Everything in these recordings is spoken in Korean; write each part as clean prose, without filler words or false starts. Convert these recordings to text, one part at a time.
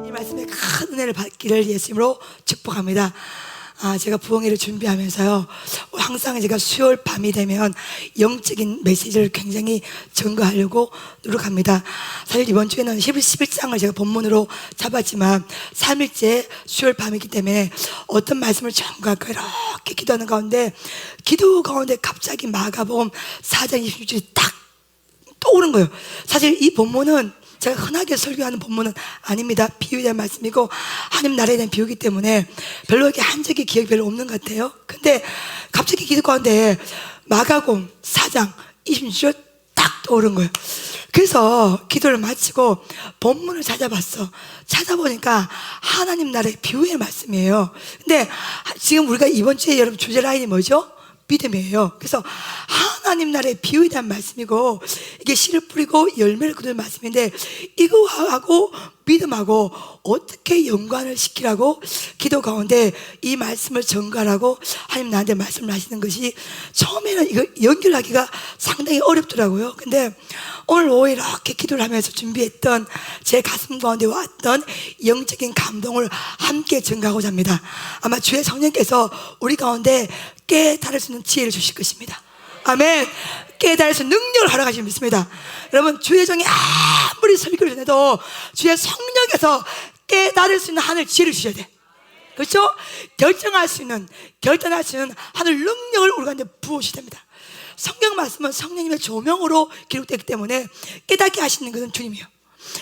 이 말씀에 큰 은혜를 받기를 예수님으로 축복합니다. 제가 부흥회를 준비하면서요, 항상 제가 수요일 밤이 되면 영적인 메시지를 굉장히 전가하려고 노력합니다. 사실 이번 주에는 11장을 제가 본문으로 잡았지만 3일째 수요일 밤이기 때문에 어떤 말씀을 전가할까 이렇게 기도하는 가운데, 기도 가운데 갑자기 마가복음 4장 26절이 딱 떠오른 거예요. 사실 이 본문은 제가 흔하게 설교하는 본문은 아닙니다. 비유에 대한 말씀이고 하나님 나라에 대한 비유이기 때문에 별로 이렇게 한 적이 기억이 별로 없는 것 같아요. 근데 갑자기 기도 가운데 마가복음 4장 26절 딱 떠오른 거예요. 그래서 기도를 마치고 본문을 찾아보니까 하나님 나라의 비유의 말씀이에요. 근데 지금 우리가 이번 주에 여러분 주제 라인이 뭐죠? 믿음이에요. 그래서 하나님 나라의 비유에 대한 말씀이고, 이게 씨를 뿌리고 열매를 거두는 말씀인데, 이거하고 믿음하고 어떻게 연관을 시키라고 기도 가운데 이 말씀을 전가하라고 하나님 나한테 말씀을 하시는 것이, 처음에는 이거 연결하기가 상당히 어렵더라고요. 근데 오늘 오후에 이렇게 기도를 하면서 준비했던 제 가슴 가운데 왔던 영적인 감동을 함께 전가하고자 합니다. 아마 주의 성령께서 우리 가운데 깨달을 수 있는 지혜를 주실 것입니다. 아멘. 깨달을 수 있는 능력을 허락하시면 믿습니다. 여러분, 주의 종이 아무리 설교를 전해도 주의 성령께서 깨달을 수 있는 하늘 지혜를 주셔야 돼. 그렇죠? 결정할 수 있는 하늘 능력을 우리 가운데 부으셔야 됩니다. 성경 말씀은 성령님의 조명으로 기록되기 때문에 깨닫게 하시는 것은 주님이요,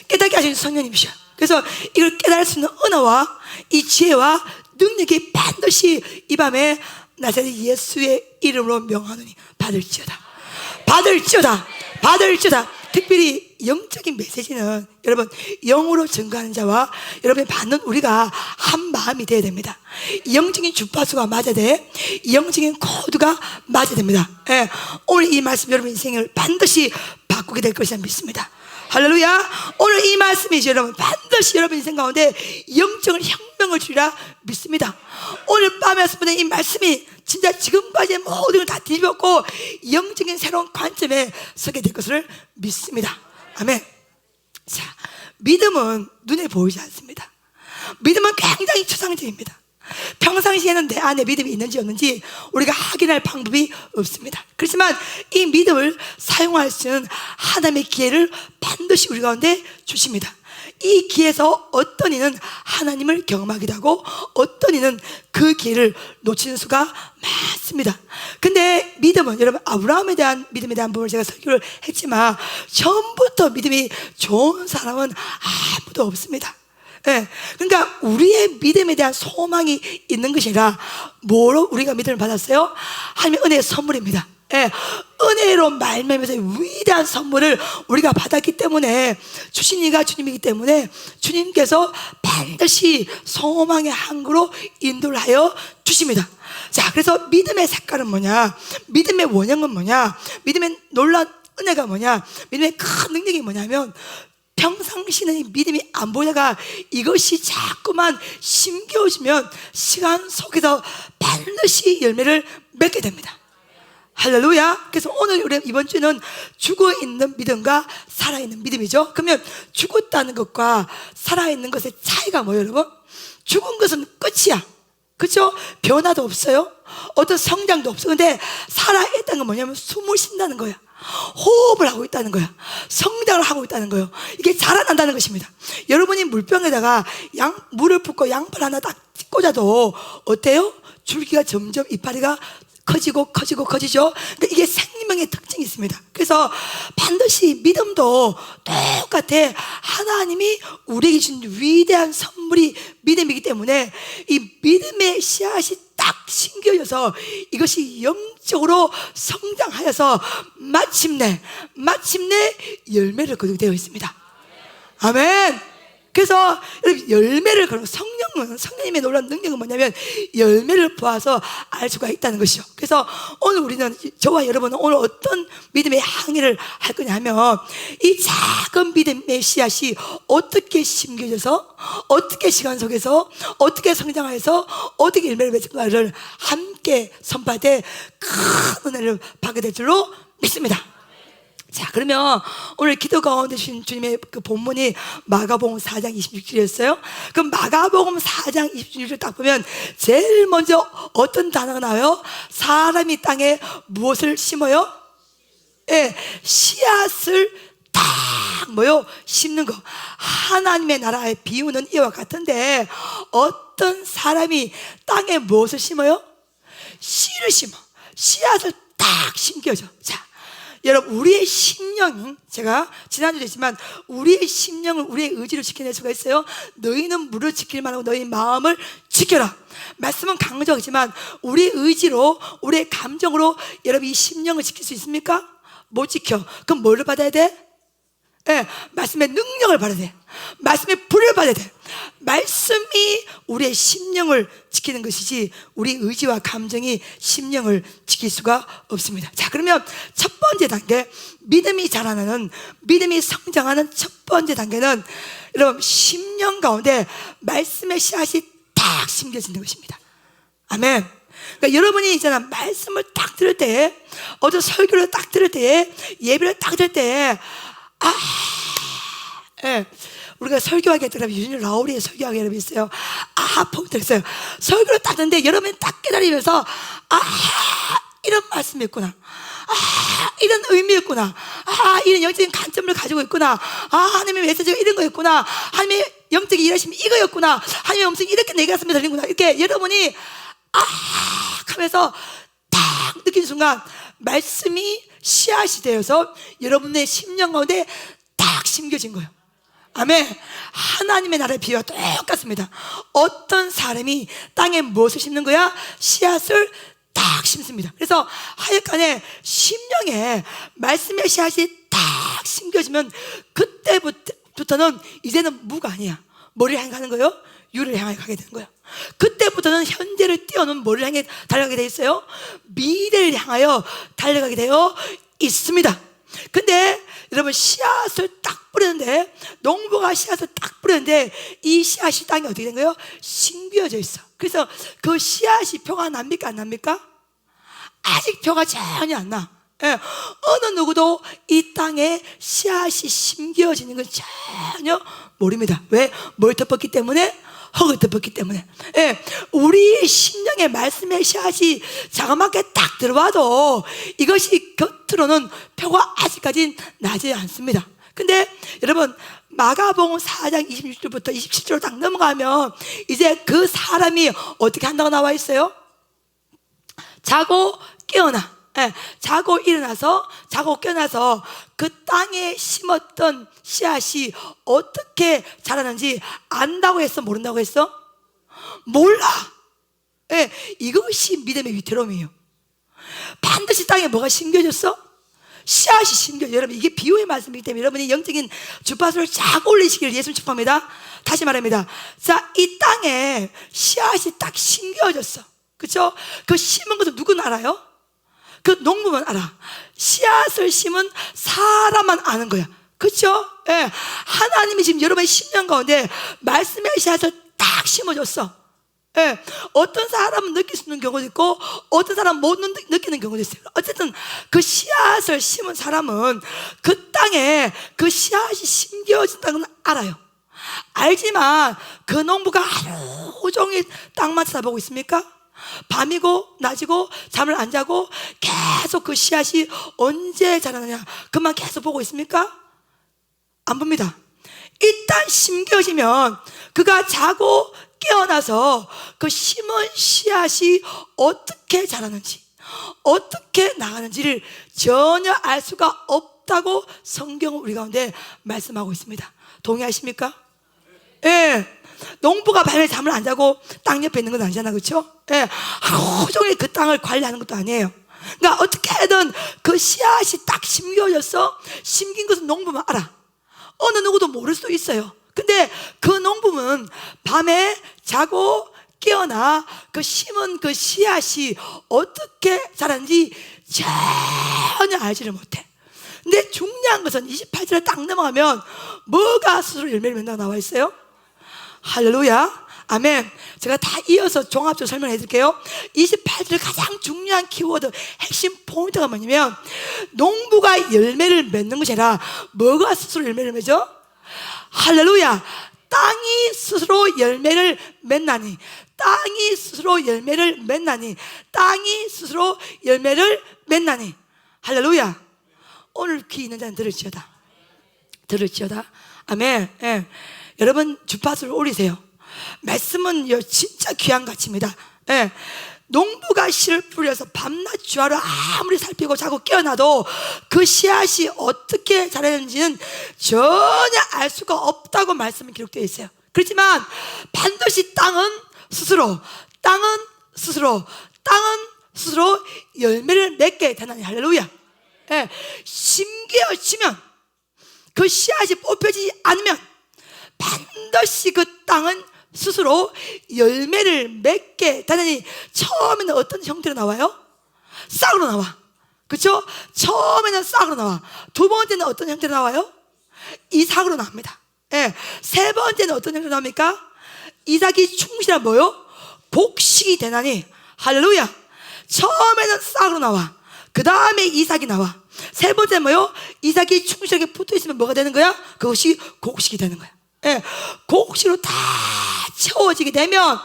깨닫게 하시는 성령님이셔. 그래서 이걸 깨달을 수 있는 언어와 이 지혜와 능력이 반드시 이 밤에 나사렛 예수의 이름으로 명하노니 받을지어다. 특별히 영적인 메시지는 여러분, 영으로 증거하는 자와 여러분이 받는 우리가 한 마음이 되어야 됩니다. 영적인 주파수가 맞아야 돼. 영적인 코드가 맞아야 됩니다. 오늘 이 말씀 여러분 인생을 반드시 바꾸게 될 것이라 믿습니다. 할렐루야. 오늘 이 말씀이 여러분 반드시 여러분 인생 가운데 영적인 혁명을 주리라 믿습니다. 오늘 밤에 말씀드린 이 말씀이 진짜 지금까지의 모든 걸 다 뒤집었고 영적인 새로운 관점에 서게 될 것을 믿습니다. 아멘. 자, 믿음은 눈에 보이지 않습니다. 믿음은 굉장히 추상적입니다. 평상시에는 내 안에 믿음이 있는지 없는지 우리가 확인할 방법이 없습니다. 그렇지만 이 믿음을 사용할 수 있는 하나님의 기회를 반드시 우리 가운데 주십니다. 이 기회에서 어떤 이는 하나님을 경험하기도 하고 어떤 이는 그 기회를 놓치는 수가 많습니다. 근데 믿음은 여러분, 아브라함에 대한 믿음에 대한 부분을 제가 설교를 했지만 처음부터 믿음이 좋은 사람은 아무도 없습니다. 그러니까 우리의 믿음에 대한 소망이 있는 것이 아니라 뭐로 우리가 믿음을 받았어요? 하나님의 은혜의 선물입니다. 은혜로 말미암아서 위대한 선물을 우리가 받았기 때문에, 주신 이가 주님이기 때문에 주님께서 반드시 소망의 항구로 인도를 하여 주십니다. 자, 그래서 믿음의 색깔은 뭐냐? 믿음의 원형은 뭐냐? 믿음의 놀라운 은혜가 뭐냐? 믿음의 큰 능력이 뭐냐면, 평상시는 이 믿음이 안 보이다가 이것이 자꾸만 심겨지면 시간 속에서 반드시 열매를 맺게 됩니다. 할렐루야. 그래서 오늘 우리 이번 주는 죽어있는 믿음과 살아있는 믿음이죠. 그러면 죽었다는 것과 살아있는 것의 차이가 뭐예요, 여러분? 죽은 것은 끝이야. 그렇죠? 변화도 없어요. 어떤 성장도 없어. 근데 살아있다는 건 뭐냐면 숨을 쉰다는 거야. 호흡을 하고 있다는 거야. 성장을 하고 있다는 거예요. 이게 자라난다는 것입니다. 여러분이 물병에다가 물을 붓고 양팔 하나 딱 꽂아도 어때요? 줄기가 점점 이파리가 커지죠. 그러니까 이게 생명의 특징이 있습니다. 그래서 반드시 믿음도 똑같아. 하나님이 우리에게 주신 위대한 선물이 믿음이기 때문에 이 믿음의 씨앗이 딱 심겨져서 이것이 영적으로 성장하여서 마침내 열매를 거두게 되어 있습니다. 아멘. 그래서 여러분, 열매를 거는 성령님의 놀라운 능력은 뭐냐면 열매를 보아서 알 수가 있다는 것이죠. 그래서 오늘 우리는, 저와 여러분은 오늘 어떤 믿음의 항해를 할 거냐 하면, 이 작은 믿음의 씨앗이 어떻게 심겨져서 어떻게 시간 속에서 어떻게 성장해서 어떻게 열매를 맺을까를 함께 선포할 때 큰 은혜를 받게 될 줄로 믿습니다. 자, 그러면 오늘 기도 가운데 주신 주님의 그 본문이 마가복음 4장 26절이었어요. 그럼 마가복음 4장 26절 딱 보면 제일 먼저 어떤 단어가 나와요? 사람이 땅에 무엇을 심어요? 예, 씨앗을 딱 뭐요? 심는 거. 하나님의 나라의 비유는 이와 같은데 어떤 사람이 땅에 무엇을 심어요? 씨를 심어. 씨앗을 딱 심겨줘. 자, 여러분, 우리의 심령, 제가 지난주도 했지만 우리의 심령을 우리의 의지로 지켜낼 수가 있어요. 너희는 물을 지킬 만하고 너희 마음을 지켜라. 말씀은 강조하지만 우리의 의지로, 우리의 감정으로 여러분 이 심령을 지킬 수 있습니까? 못 지켜. 그럼 뭘 받아야 돼? 예, 말씀의 능력을 받아야 돼. 말씀의 불을 받아야 돼. 말씀이 우리의 심령을 지키는 것이지 우리 의지와 감정이 심령을 지킬 수가 없습니다. 자, 그러면 첫 번째 단계, 믿음이 자라나는, 믿음이 성장하는 첫 번째 단계는 여러분 심령 가운데 말씀의 씨앗이 딱 심겨지는 것입니다. 아멘. 그러니까 여러분이 있잖아, 말씀을 딱 들을 때, 어제 설교를 딱 들을 때, 예배를 딱 들을 때, 예, 우리가 설교하게 했더라면 유진이 라우리의 설교하게 여러분 있어요. 포인트가 있어요. 설교를 딱 듣는데 여러분이 딱 깨달으면서 이런 말씀이 있구나. 이런 의미였구나. 이런 영적인 관점을 가지고 있구나. 하나님의 메시지가 이런 거였구나. 하나님의 영적인 일하심이 이거였구나. 하나님의 음성이 이렇게 내 가슴에 들리는구나. 이렇게 여러분이 하면서 딱 느끼는 순간 말씀이 씨앗이 되어서 여러분의 심령 가운데 딱 심겨진 거예요. 아멘. 하나님의 나라의 비유와 똑같습니다. 어떤 사람이 땅에 무엇을 심는 거야? 씨앗을 딱 심습니다. 그래서 하여간에 심령에 말씀의 씨앗이 딱 심겨지면 그때부터는 이제는 무가 아니야. 뭐를 향해 가는 거예요? 유를 향해 가게 되는 거예요. 그때부터는 현재를 뛰어넘은 뭐를 향해 달려가게 되어 있어요? 미래를 향하여 달려가게 되어 있습니다. 근데 여러분 씨앗을 딱 뿌리는데, 농부가 씨앗을 딱 뿌리는데 이 씨앗이 땅에 어떻게 된 거예요? 심겨져 있어. 그래서 그 씨앗이 표가 납니까 안 납니까? 아직 표가 전혀 안 나. 예, 어느 누구도 이 땅에 씨앗이 심겨지는 건 전혀 모릅니다. 왜? 뭘 덮었기 때문에? 흙을 덮었기 때문에. 예, 우리 심령의 말씀의 씨앗이 자그맣게 딱 들어와도 이것이 겉으로는 표가 아직까지 나지 않습니다. 근데 여러분 마가복음 4장 26절부터 27절로 딱 넘어가면 이제 그 사람이 어떻게 한다고 나와 있어요? 자고 깨어나. 예, 자고 일어나서, 자고 깨어나서 그 땅에 심었던 씨앗이 어떻게 자라는지 안다고 했어? 모른다고 했어? 몰라. 예, 이것이 믿음의 위태로움이에요. 반드시 땅에 뭐가 심겨졌어? 씨앗이 심겨져. 여러분 이게 비유의 말씀이기 때문에 여러분이 영적인 주파수를 쫙 올리시기를 예수님 축복합니다. 다시 말합니다. 자, 이 땅에 씨앗이 딱 심겨졌어. 그렇죠? 그 심은 것을 누구는 알아요? 그 농부만 알아. 씨앗을 심은 사람만 아는 거야. 그렇죠? 예. 하나님이 지금 여러분의 심령 가운데 말씀의 씨앗을 딱 심어줬어. 예. 어떤 사람은 느낄 수 있는 경우도 있고 어떤 사람은 못 느끼는 경우도 있어요. 어쨌든 그 씨앗을 심은 사람은 그 땅에 그 씨앗이 심겨진다는 걸 알아요. 알지만 그 농부가 하루 종일 땅만 쳐다보고 있습니까? 밤이고 낮이고 잠을 안 자고 계속 그 씨앗이 언제 자라느냐 그만 계속 보고 있습니까? 안 봅니다. 일단 심겨지면 그가 자고 깨어나서 그 심은 씨앗이 어떻게 자라는지 어떻게 나가는지를 전혀 알 수가 없다고 성경은 우리 가운데 말씀하고 있습니다. 동의하십니까? 예. 농부가 밤에 잠을 안 자고 땅 옆에 있는 건 아니잖아, 그렇죠? 예, 하루 종일 그 땅을 관리하는 것도 아니에요. 그러니까 어떻게든 그 씨앗이 딱 심겨졌어. 심긴 것은 농부만 알아. 어느 누구도 모를 수도 있어요. 근데 그 농부는 밤에 자고 깨어나 그 심은 그 씨앗이 어떻게 자라는지 전혀 알지를 못해. 근데 중요한 것은 28절에 딱 넘어가면 뭐가 스스로 열매를 맺는다고 나와 있어요? 할렐루야. 아멘. 제가 다 이어서 종합적으로 설명해 드릴게요. 28절 가장 중요한 키워드 핵심 포인트가 뭐냐면 농부가 열매를 맺는 것이 아니라 뭐가 스스로 열매를 맺어? 할렐루야. 땅이 스스로 열매를 맺나니, 땅이 스스로 열매를 맺나니, 땅이 스스로 열매를 맺나니. 할렐루야. 오늘 귀 있는 자는 들을지어다. 들을지어다. 아멘. 예. 여러분 주파수를 올리세요. 말씀은 진짜 귀한 가치입니다. 예. 농부가 씨를 뿌려서 밤낮 주하로 아무리 살피고 자고 깨어나도 그 씨앗이 어떻게 자라는지는 전혀 알 수가 없다고 말씀이 기록되어 있어요. 그렇지만 반드시 땅은 스스로 열매를 맺게 되나니. 할렐루야. 예. 심겨지면 그 씨앗이 뽑혀지지 않으면 반드시 그 땅은 스스로 열매를 맺게 되느니. 처음에는 어떤 형태로 나와요? 싹으로 나와. 그렇죠? 처음에는 싹으로 나와. 두 번째는 어떤 형태로 나와요? 이삭으로 나옵니다. 예. 세 번째는 어떤 형태로 나옵니까? 이삭이 충실한 뭐요? 곡식이 되나니. 할렐루야. 처음에는 싹으로 나와. 그 다음에 이삭이 나와. 세 번째는 뭐요? 이삭이 충실하게 붙어 있으면 뭐가 되는 거야? 그것이 곡식이 되는 거야. 예. 곡식으로 다 채워지게 되면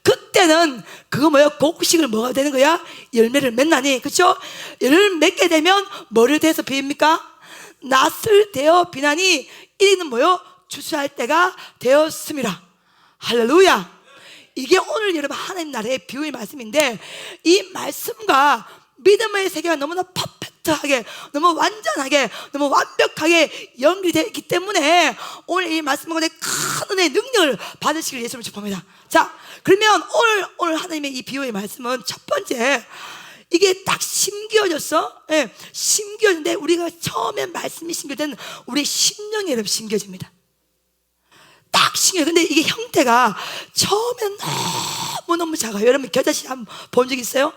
그때는 그거 뭐야? 곡식을 뭐가 되는 거야? 열매를 맺나니. 그렇죠? 열매를 맺게 되면 뭐를 대해서 비입니까? 낫을 대어 비나니 이리는 뭐요? 추수할 때가 되었습니다. 할렐루야. 이게 오늘 여러분 하나님 나라의 비유의 말씀인데, 이 말씀과 믿음의 세계가 너무나 퍼펙트하게, 너무 완전하게, 너무 완벽하게 연결되어 있기 때문에 오늘 이 말씀 가운데 큰 은혜의 능력을 받으시길 예수를 축복합니다. 자, 그러면 오늘 하나님의 이 비유의 말씀은 첫 번째, 이게 딱 심겨졌어. 예, 심겨졌는데 우리가 처음에 말씀이 심겨진 우리 심령이 여러분 심겨집니다. 딱 심겨. 근데 이게 형태가 처음엔 너무너무 작아요. 여러분 겨자씨 한번 본 적 있어요?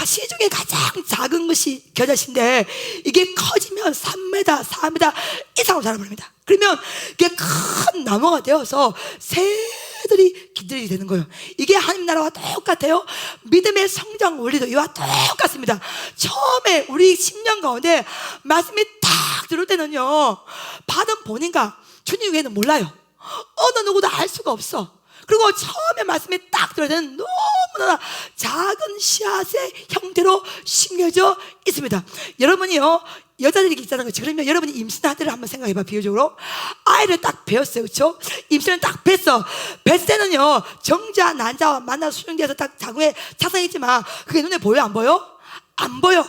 시중에 가장 작은 것이 겨자씨인데 이게 커지면 3m, 4m 이상으로 자라버립니다. 그러면 이게 큰 나무가 되어서 새들이 기들이 되는 거예요. 이게 하나님 나라와 똑같아요. 믿음의 성장 원리도 이와 똑같습니다. 처음에 우리 심령 가운데 말씀이 딱 들어올 때는요, 받은 본인과 주님 외에는 몰라요. 어느 누구도 알 수가 없어. 그리고 처음에 말씀이 딱 들어올 때는 너무나 작은 씨앗의 형태로 심겨져 있습니다. 여러분이요, 여자들이 있다는 거죠. 그러면 여러분이 임신할 때를 한번 생각해봐. 비유적으로 아이를 딱 배웠어요. 그렇죠? 임신을 딱 뱄어. 뱄을 때는요, 정자 난자와 만나서 수정되어서 딱 자궁에 착상했지만 그게 눈에 보여 안 보여? 안 보여.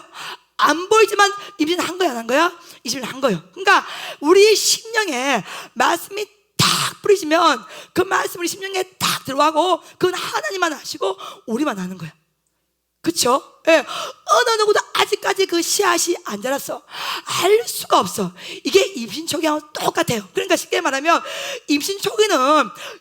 안 보이지만 임신한 거야 안 한 거야? 임신을 한 거예요. 그러니까 우리 심령에 말씀이 딱 뿌리시면 그 말씀이 우리 심령에 딱 들어가고 그건 하나님만 아시고 우리만 아는 거야. 그쵸? 예. 어느 누구도 아직까지 그 씨앗이 안 자랐어. 알 수가 없어. 이게 임신 초기하고 똑같아요. 그러니까 쉽게 말하면 임신 초기는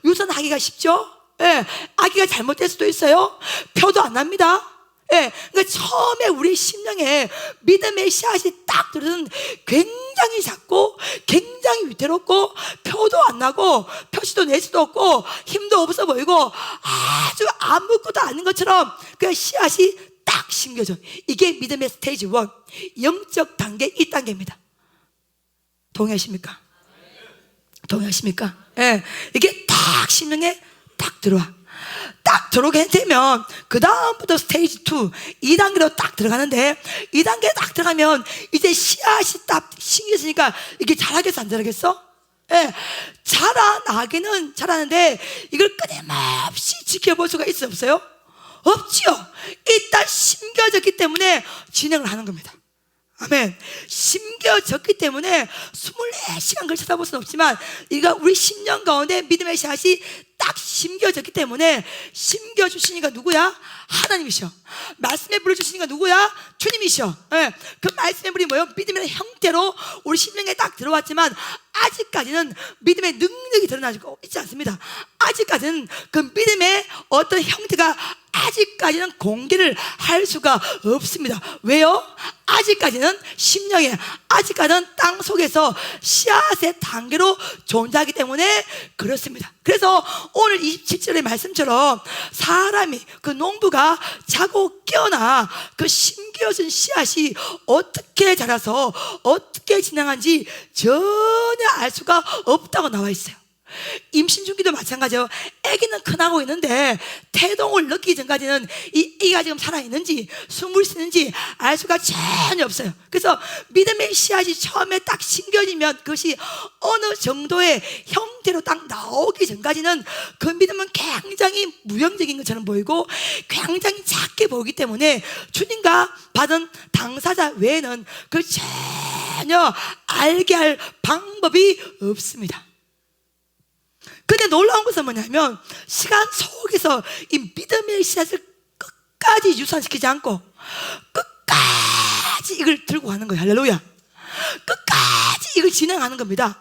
유산하기가 쉽죠? 예. 아기가 잘못될 수도 있어요. 표도 안 납니다. 예. 그러니까 처음에 우리 심령에 믿음의 씨앗이 딱 들어는 굉장히 작고 굉장히 위태롭고 표도 안 나고 표시도 낼 수도 없고 힘도 없어 보이고 아주 아무것도 아닌 것처럼 그 씨앗이 딱 심겨져. 이게 믿음의 스테이지 1, 영적 단계 1단계입니다. 동의하십니까? 동의하십니까? 예. 이게 딱 심령에 딱 들어와. 딱 들어오게 되면 그 다음부터 스테이지 2, 2단계로 딱 들어가는데 2단계에 딱 들어가면 이제 씨앗이 딱 심겨지니까 이게 자라겠어 안 자라겠어? 예, 자라나기는 자라는데 이걸 끊임없이 지켜볼 수가 있어요 없어요? 없지요. 일단 심겨졌기 때문에 진행을 하는 겁니다. 아멘. 심겨졌기 때문에 24시간 그걸 쳐다볼 수는 없지만 이거 우리 심령 가운데 믿음의 씨앗이 딱 심겨졌기 때문에 심겨주시니까 누구야? 하나님이셔. 말씀에 불러주시니까 누구야? 주님이셔. 예. 그 말씀의 불이 뭐예요? 믿음의 형태로 우리 심령에 딱 들어왔지만 아직까지는 믿음의 능력이 드러나고 있지 않습니다. 아직까지는 그 믿음의 어떤 형태가 아직까지는 공개를 할 수가 없습니다. 왜요? 아직까지는 심령에, 아직까지는 땅 속에서 씨앗의 단계로 존재하기 때문에 그렇습니다. 그래서 오늘 27절의 말씀처럼 사람이, 그 농부가 자고 깨어나 그 심겨진 씨앗이 어떻게 자라서 어떻게 진행한지 전혀 알 수가 없다고 나와 있어요. 임신 중기도 마찬가지예요. 아기는 크나고 있는데 태동을 느끼기 전까지는 이 아기가 지금 살아있는지 숨을 쉬는지 알 수가 전혀 없어요. 그래서 믿음의 씨앗이 처음에 딱 심겨지면 그것이 어느 정도의 형태로 딱 나오기 전까지는 그 믿음은 굉장히 무형적인 것처럼 보이고 굉장히 작게 보이기 때문에 주님과 받은 당사자 외에는 그 전혀 알게 할 방법이 없습니다. 근데 놀라운 것은 뭐냐면 시간 속에서 이 믿음의 씨앗을 끝까지 유산시키지 않고 끝까지 이걸 들고 가는 거예요. 할렐루야. 끝까지 이걸 진행하는 겁니다.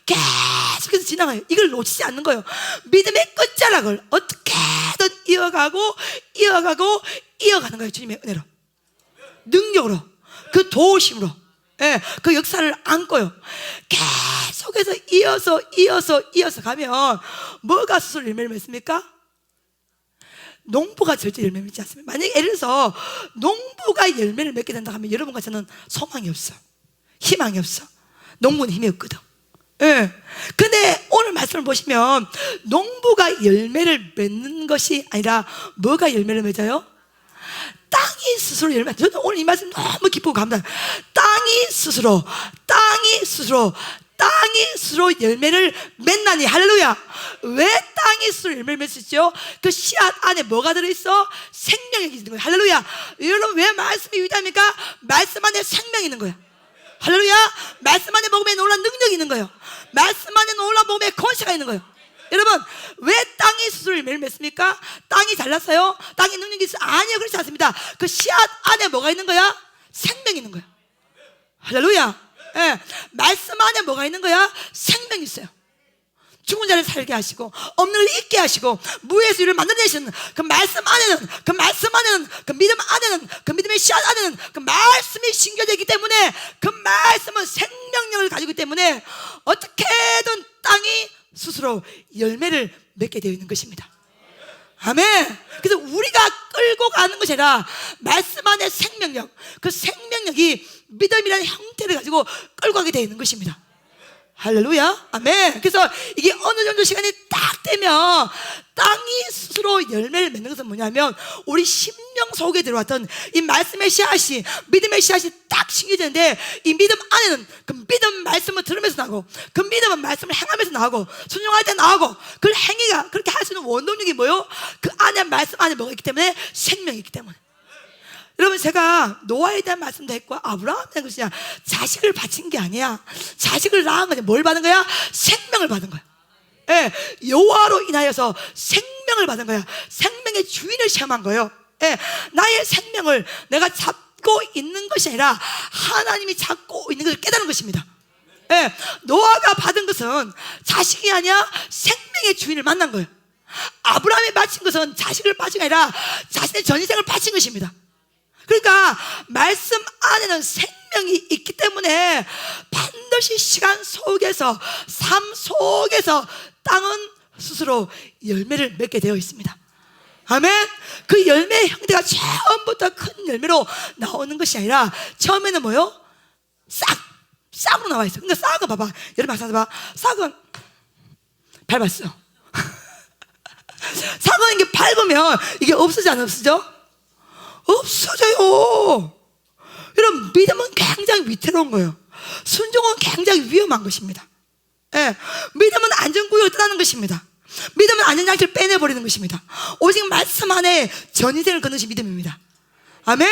계속해서 진행해요. 이걸 놓치지 않는 거예요. 믿음의 끝자락을 어떻게든 이어가는 거예요. 주님의 은혜로, 능력으로, 그 도우심으로, 그 역사를 안고요. 계속해서 이어서 가면 뭐가 스스로 열매를 맺습니까? 농부가 절대 열매를 맺지 않습니다. 만약에 예를 들어서 농부가 열매를 맺게 된다 하면 여러분과 저는 소망이 없어, 희망이 없어. 농부는 힘이 없거든. 근데 오늘 말씀을 보시면 농부가 열매를 맺는 것이 아니라 뭐가 열매를 맺어요? 땅이 스스로 열매. 저는 오늘 이 말씀 너무 기쁘고 감사해요. 땅이 스스로 열매를 맺나니. 할렐루야. 왜 땅이 스스로 열매를 맺을 수 있죠? 그 씨앗 안에 뭐가 들어있어? 생명이 있는 거예요. 할렐루야. 여러분, 왜 말씀이 위대합니까? 말씀 안에 생명이 있는 거예요. 할렐루야. 말씀 안에 먹으면 놀라운 능력이 있는 거예요. 말씀 안에 놀라운 먹으면 권세가 있는 거예요. 여러분, 왜 땅이 스스로 열매를 맺습니까? 땅이 잘났어요? 땅이 능력이 있어요? 아니요, 그렇지 않습니다. 그 씨앗 안에 뭐가 있는 거야? 생명이 있는 거야. 할렐루야. 말씀 안에 뭐가 있는 거야? 생명이 있어요. 죽은 자를 살게 하시고 없는 걸 있게 하시고 무에서 유를 만들어내시는 그 말씀 안에는, 그 믿음 안에는, 그 믿음의 씨앗 안에는 그 말씀이 심겨져 있기 때문에 그 말씀은 생명력을 가지고 있기 때문에 어떻게든 땅이 스스로 열매를 맺게 되어 있는 것입니다. 아멘. 그래서 우리가 끌고 가는 것이 아니라 말씀 안에 생명력, 그 생명력이 믿음이라는 형태를 가지고 끌고 가게 되어 있는 것입니다. 할렐루야. 아멘. 그래서 이게 어느 정도 시간이 딱 되면 땅이 스스로 열매를 맺는 것은 뭐냐면 우리 심령 속에 들어왔던 이 말씀의 씨앗이, 믿음의 씨앗이 딱 심겨지는데 이 믿음 안에는 그 믿음 말씀을 들으면서 나오고 그 믿음은 말씀을 행하면서 나오고 순종할 때 나오고 그 행위가 그렇게 할 수 있는 원동력이 뭐요? 그 안에 말씀 안에 뭐가 있기 때문에 생명이 있기 때문에. 여러분, 제가 노아에 대한 말씀도 했고 아브라함에 대한 것이냐, 자식을 바친 게 아니야. 자식을 낳은 거냐. 뭘 받은 거야? 생명을 받은 거야. 여호와로 인하여서 생명을 받은 거야. 생명의 주인을 시험한 거예요. 나의 생명을 내가 잡고 있는 것이 아니라 하나님이 잡고 있는 것을 깨달은 것입니다. 노아가 받은 것은 자식이 아니야, 생명의 주인을 만난 거예요. 아브라함이 바친 것은 자식을 바친 게 아니라 자신의 전인생을 바친 것입니다. 그러니까 말씀 안에는 생명이 있기 때문에 반드시 시간 속에서, 삶 속에서 땅은 스스로 열매를 맺게 되어 있습니다. 아멘. 그 열매의 형태가 처음부터 큰 열매로 나오는 것이 아니라 처음에는 뭐요? 싹으로 나와 있어요. 그러니까 싹은 봐봐. 여러분 봐봐. 싹은 밟았어. 싹은 이게 밟으면 이게 없어져 안 없어져? 없어져요. 여러분, 믿음은 굉장히 위태로운 거예요. 순종은 굉장히 위험한 것입니다. 믿음은 안전구역을 떠나는 것입니다. 믿음은 안전장치를 빼내버리는 것입니다. 오직 말씀 안에 전인생을 걷는 것이 믿음입니다. 아멘.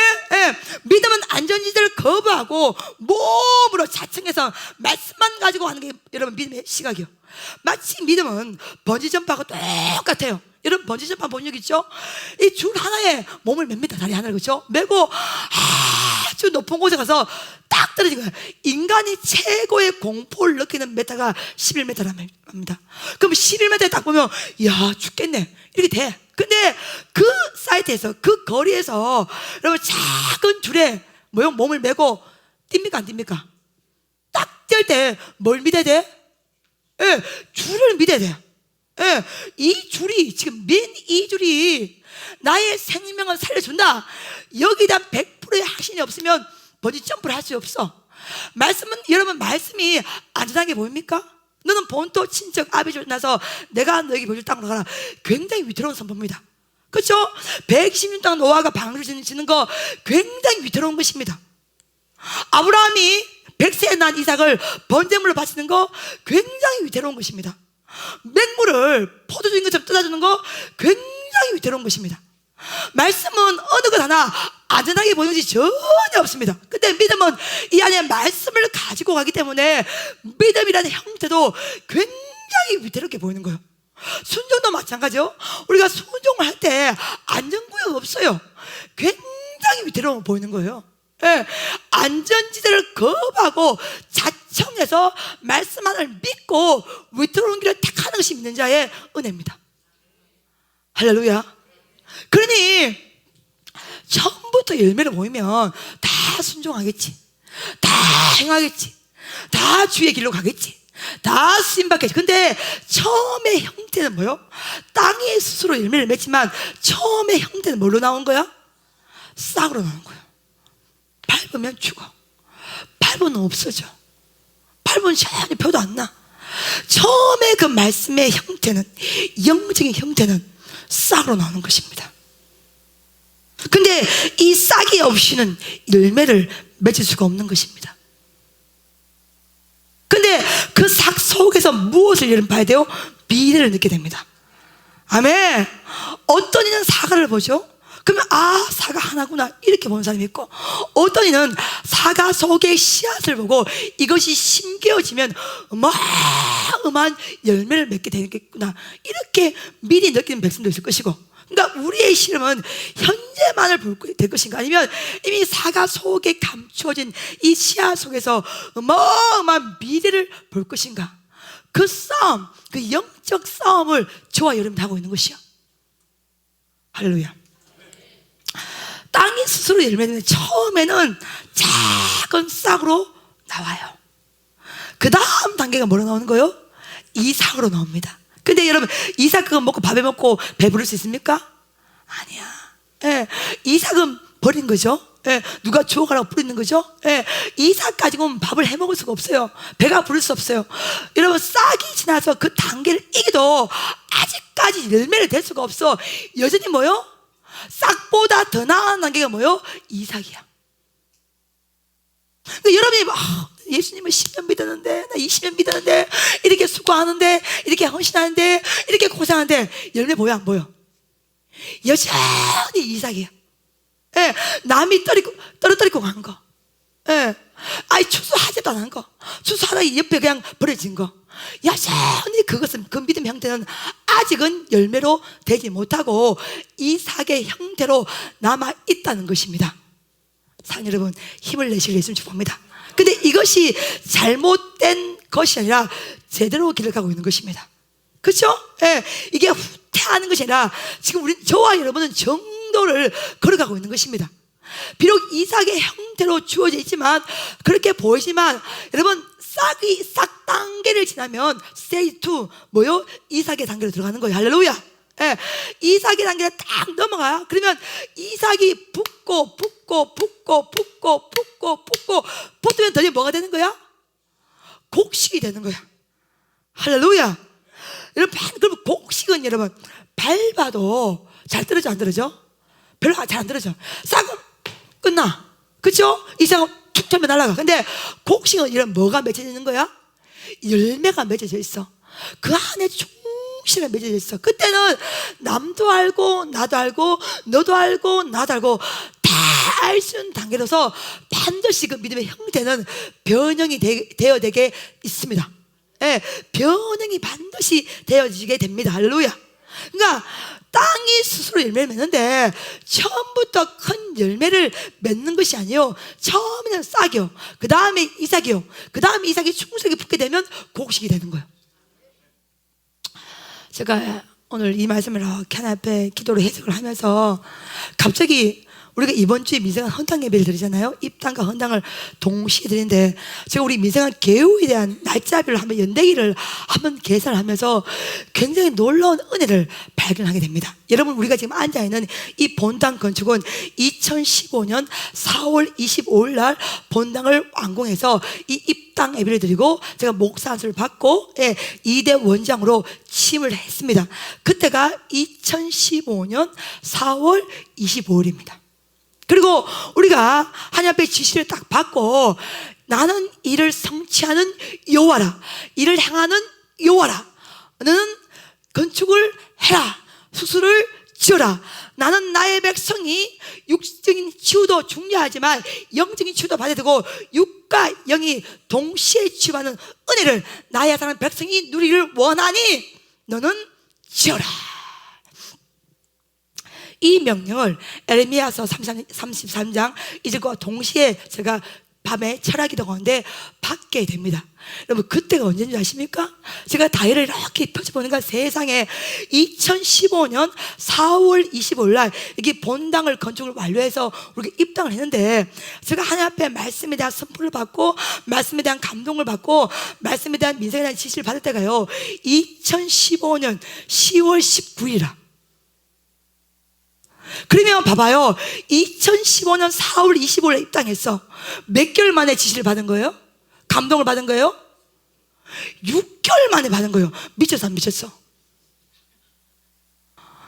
믿음은 안전지대를 거부하고 몸으로 자청해서 말씀만 가지고 하는 게 여러분 믿음의 시각이요. 마치 믿음은 번지점프하고 똑같아요. 여러분 번지점프 본 적 있죠? 이 줄 하나에 몸을 맵니다. 다리 하나를, 그렇죠? 메고 아주 높은 곳에 가서 딱 떨어진 거예요. 인간이 최고의 공포를 느끼는 메타가 11m랍니다. 그럼 11m에 딱 보면 야 죽겠네 이렇게 돼. 근데 그 사이트에서, 그 거리에서 여러분 작은 줄에 몸을 메고 뜁니까 안 뜁니까? 딱 뛸 때 뭘 믿어야 돼? 예, 줄을 믿어야 돼요. 예, 이 줄이 지금 맨 이 줄이 나의 생명을 살려준다. 여기에 대한 100%의 확신이 없으면 번지 점프를 할 수 없어. 말씀은, 여러분 말씀이 안전하게 보입니까? 너는 본토 친척 아비를 나서 내가 너에게 보여줄 땅으로 가라. 굉장히 위태로운 선포입니다. 그렇죠? 120년 동안 노아가 방주를 짓는 거 굉장히 위태로운 것입니다. 아브라함이 100세에 난 이삭을 번제물로 바치는 거 굉장히 위태로운 것입니다. 맹물을 포도주인 것처럼 뜯어주는 거 굉장히 위태로운 것입니다. 말씀은 어느 것 하나 안전하게 보이는 것이 전혀 없습니다. 근데 믿음은 이 안에 말씀을 가지고 가기 때문에 믿음이라는 형태도 굉장히 위태롭게 보이는 거예요. 순종도 마찬가지요. 우리가 순종을 할 때 안전구역 없어요. 굉장히 위태로워 보이는 거예요. 예, 안전지대를 거부하고 자청해서 말씀 하나를 믿고 위태로운 길을 택하는 것이 믿는 자의 은혜입니다. 할렐루야. 그러니 처음부터 열매를 보이면 다 순종하겠지, 다 행하겠지, 다 주의 길로 가겠지, 다 쓰임받겠지. 근데 처음의 형태는 뭐요? 땅이 스스로 열매를 맺지만 처음의 형태는 뭘로 나온 거야? 싹으로 나온 거야. 밟으면 죽어, 밟으면 없어져, 밟으면 전혀 표도 안 나. 처음에 그 말씀의 형태는, 영적인 형태는 싹으로 나오는 것입니다. 근데 이 싹이 없이는 열매를 맺을 수가 없는 것입니다. 근데 그 싹 속에서 무엇을 여러분 봐야 돼요? 미래를 느끼게 됩니다. 아멘. 어떤 이는 사과를 보죠. 그러면 아, 사과 하나구나 이렇게 보는 사람이 있고, 어떤 이는 사과 속의 씨앗을 보고 이것이 심겨지면 어마어마한 열매를 맺게 되겠구나 이렇게 미리 느끼는 백성도 있을 것이고, 그러니까 우리의 실험은 현재만을 볼 것인가, 아니면 이미 사과 속에 감추어진 이 씨앗 속에서 어마어마한 미래를 볼 것인가. 그 싸움, 그 영적 싸움을 저와 여러분이 하고 있는 것이요. 할렐루야. 땅이 스스로 열매는 처음에는 작은 싹으로 나와요. 그 다음 단계가 뭐로 나오는 거예요? 이삭으로 나옵니다. 근데 여러분, 이삭 그거 먹고 밥에 먹고 배부를 수 있습니까? 아니야. 예, 이삭은 버린 거죠. 예, 누가 주워가라고 뿌리는 거죠. 예, 이삭 가지고는 밥을 해 먹을 수가 없어요. 배가 부를 수 없어요. 여러분, 싹이 지나서 그 단계를 이기도 아직까지 열매를 댈 수가 없어. 여전히 뭐요? 싹보다 더 나은 단계가 뭐요? 이삭이야. 그러니까 여러분이 예수님을 10년 믿었는데, 나 20년 믿었는데, 이렇게 수고하는데, 이렇게 헌신하는데, 이렇게 고생하는데 열매 보여 안 보여? 여전히 이삭이야. 예, 남이 떨어뜨리고 간 거. 예, 아이 추수하지도 않은 거, 추수하다 옆에 그냥 버려진 거. 여전히 그것은, 그 믿음의 형태는 아직은 열매로 되지 못하고 이삭의 형태로 남아있다는 것입니다. 사랑 여러분, 힘을 내실 예수님 축복합니다. 근데 이것이 잘못된 것이 아니라 제대로 길을 가고 있는 것입니다. 그렇죠? 예, 이게 후퇴하는 것이 아니라 지금 저와 여러분은 정도를 걸어가고 있는 것입니다. 비록 이삭의 형태로 주어져 있지만, 그렇게 보이지만 여러분, 싹 단계를 지나면 스테이지 2 뭐요? 이삭의 단계로 들어가는 거예요. 할렐루야. 예, 이삭의 단계를 딱 넘어가요. 그러면 이삭이 붙고 붙으면 더 뭐가 되는 거야? 곡식이 되는 거야. 할렐루야. 여러분, 그러면 곡식은 여러분 밟아도 잘 떨어져 안 떨어져? 별로 잘 안 떨어져. 싹은 끝나. 그렇죠? 이삭은 툭 털면 날아가. 근데 곡식은 이런 뭐가 맺혀져 있는 거야? 열매가 맺혀져 있어. 그 안에 충실히 맺혀져 있어. 그때는 남도 알고 나도 알고 너도 알고 나도 알고 다 알 수 있는 단계로서 반드시 그 믿음의 형태는 변형이 되어 되게 있습니다. 예, 변형이 반드시 되어지게 됩니다. 할렐루야. 그러니까 땅이 스스로 열매를 맺는데 처음부터 큰 열매를 맺는 것이 아니요, 처음에는 싹이요, 그 다음에 이삭이요, 그 다음에 이삭이 충성이 붙게 되면 곡식이 되는 거예요. 제가 오늘 이 말씀을 이렇게 하나 앞에 기도로 해석을 하면서 갑자기 우리가 이번 주에 민생한 헌당 예배를 드리잖아요. 입당과 헌당을 동시에 드리는데 제가 우리 민생한 개후에 대한 날짜별로 한번 연대기를 한번 계산을 하면서 굉장히 놀라운 은혜를 발견하게 됩니다. 여러분, 우리가 지금 앉아있는 이 본당 건축은 2015년 4월 25일 날 본당을 완공해서 이 입당 예배를 드리고 제가 목사 안수를 받고 2대 원장으로 취임을 했습니다. 그때가 2015년 4월 25일입니다. 그리고 우리가 하나님 앞에 지시를 딱 받고 나는 이를 성취하는 여호와라, 이를 향하는 여호와라, 너는 건축을 해라, 수술을 지어라. 나는 나의 백성이 육적인 치유도 중요하지만 영적인 치유도 받아야 되고 육과 영이 동시에 치유하는 은혜를 나의 사는 백성이 누리를 원하니 너는 지어라. 이 명령을 에레미야서 33장 이절과 동시에 제가 밤에 철학기도 가운데 받게 됩니다. 여러분, 그때가 언제인지 아십니까? 제가 다이를 이렇게 펼쳐보니까 세상에 2015년 4월 25일 날 여기 본당을 건축을 완료해서 우리가 입당을 했는데 제가 하나님 앞에 말씀에 대한 선포를 받고 말씀에 대한 감동을 받고 말씀에 대한 민생에 대한 지시를 받을 때가요 2015년 10월 19일이라. 그러면 봐봐요, 2015년 4월 25일에 입당했어. 몇 개월 만에 지시를 받은 거예요? 감동을 받은 거예요? 6개월 만에 받은 거예요. 미쳤어, 안 미쳤어?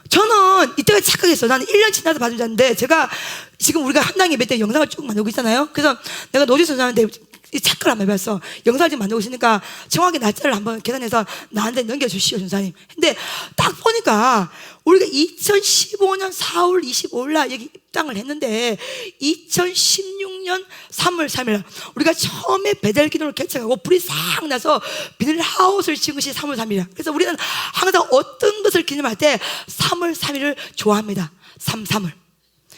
저는 이때가 착각했어. 나는 1년 지나서 받은 자인데 제가 지금 우리가 한당 예배 때 영상을 쭉 만들고 있잖아요. 그래서 내가 노지 선생님한테 이 착각을 한번 해봤어. 영상을 지금 만들고 있으니까 정확히 날짜를 한번 계산해서 나한테 넘겨주시오, 전사님. 근데 딱 보니까 우리가 2015년 4월 25일 날 여기 입당을 했는데 2016년 3월 3일 우리가 처음에 베델 기도를 개척하고 불이 싹 나서 비닐하우스를 지은 것이 3월 3일이야. 그래서 우리는 항상 어떤 것을 기념할 때 3월 3일을 좋아합니다. 3.3을.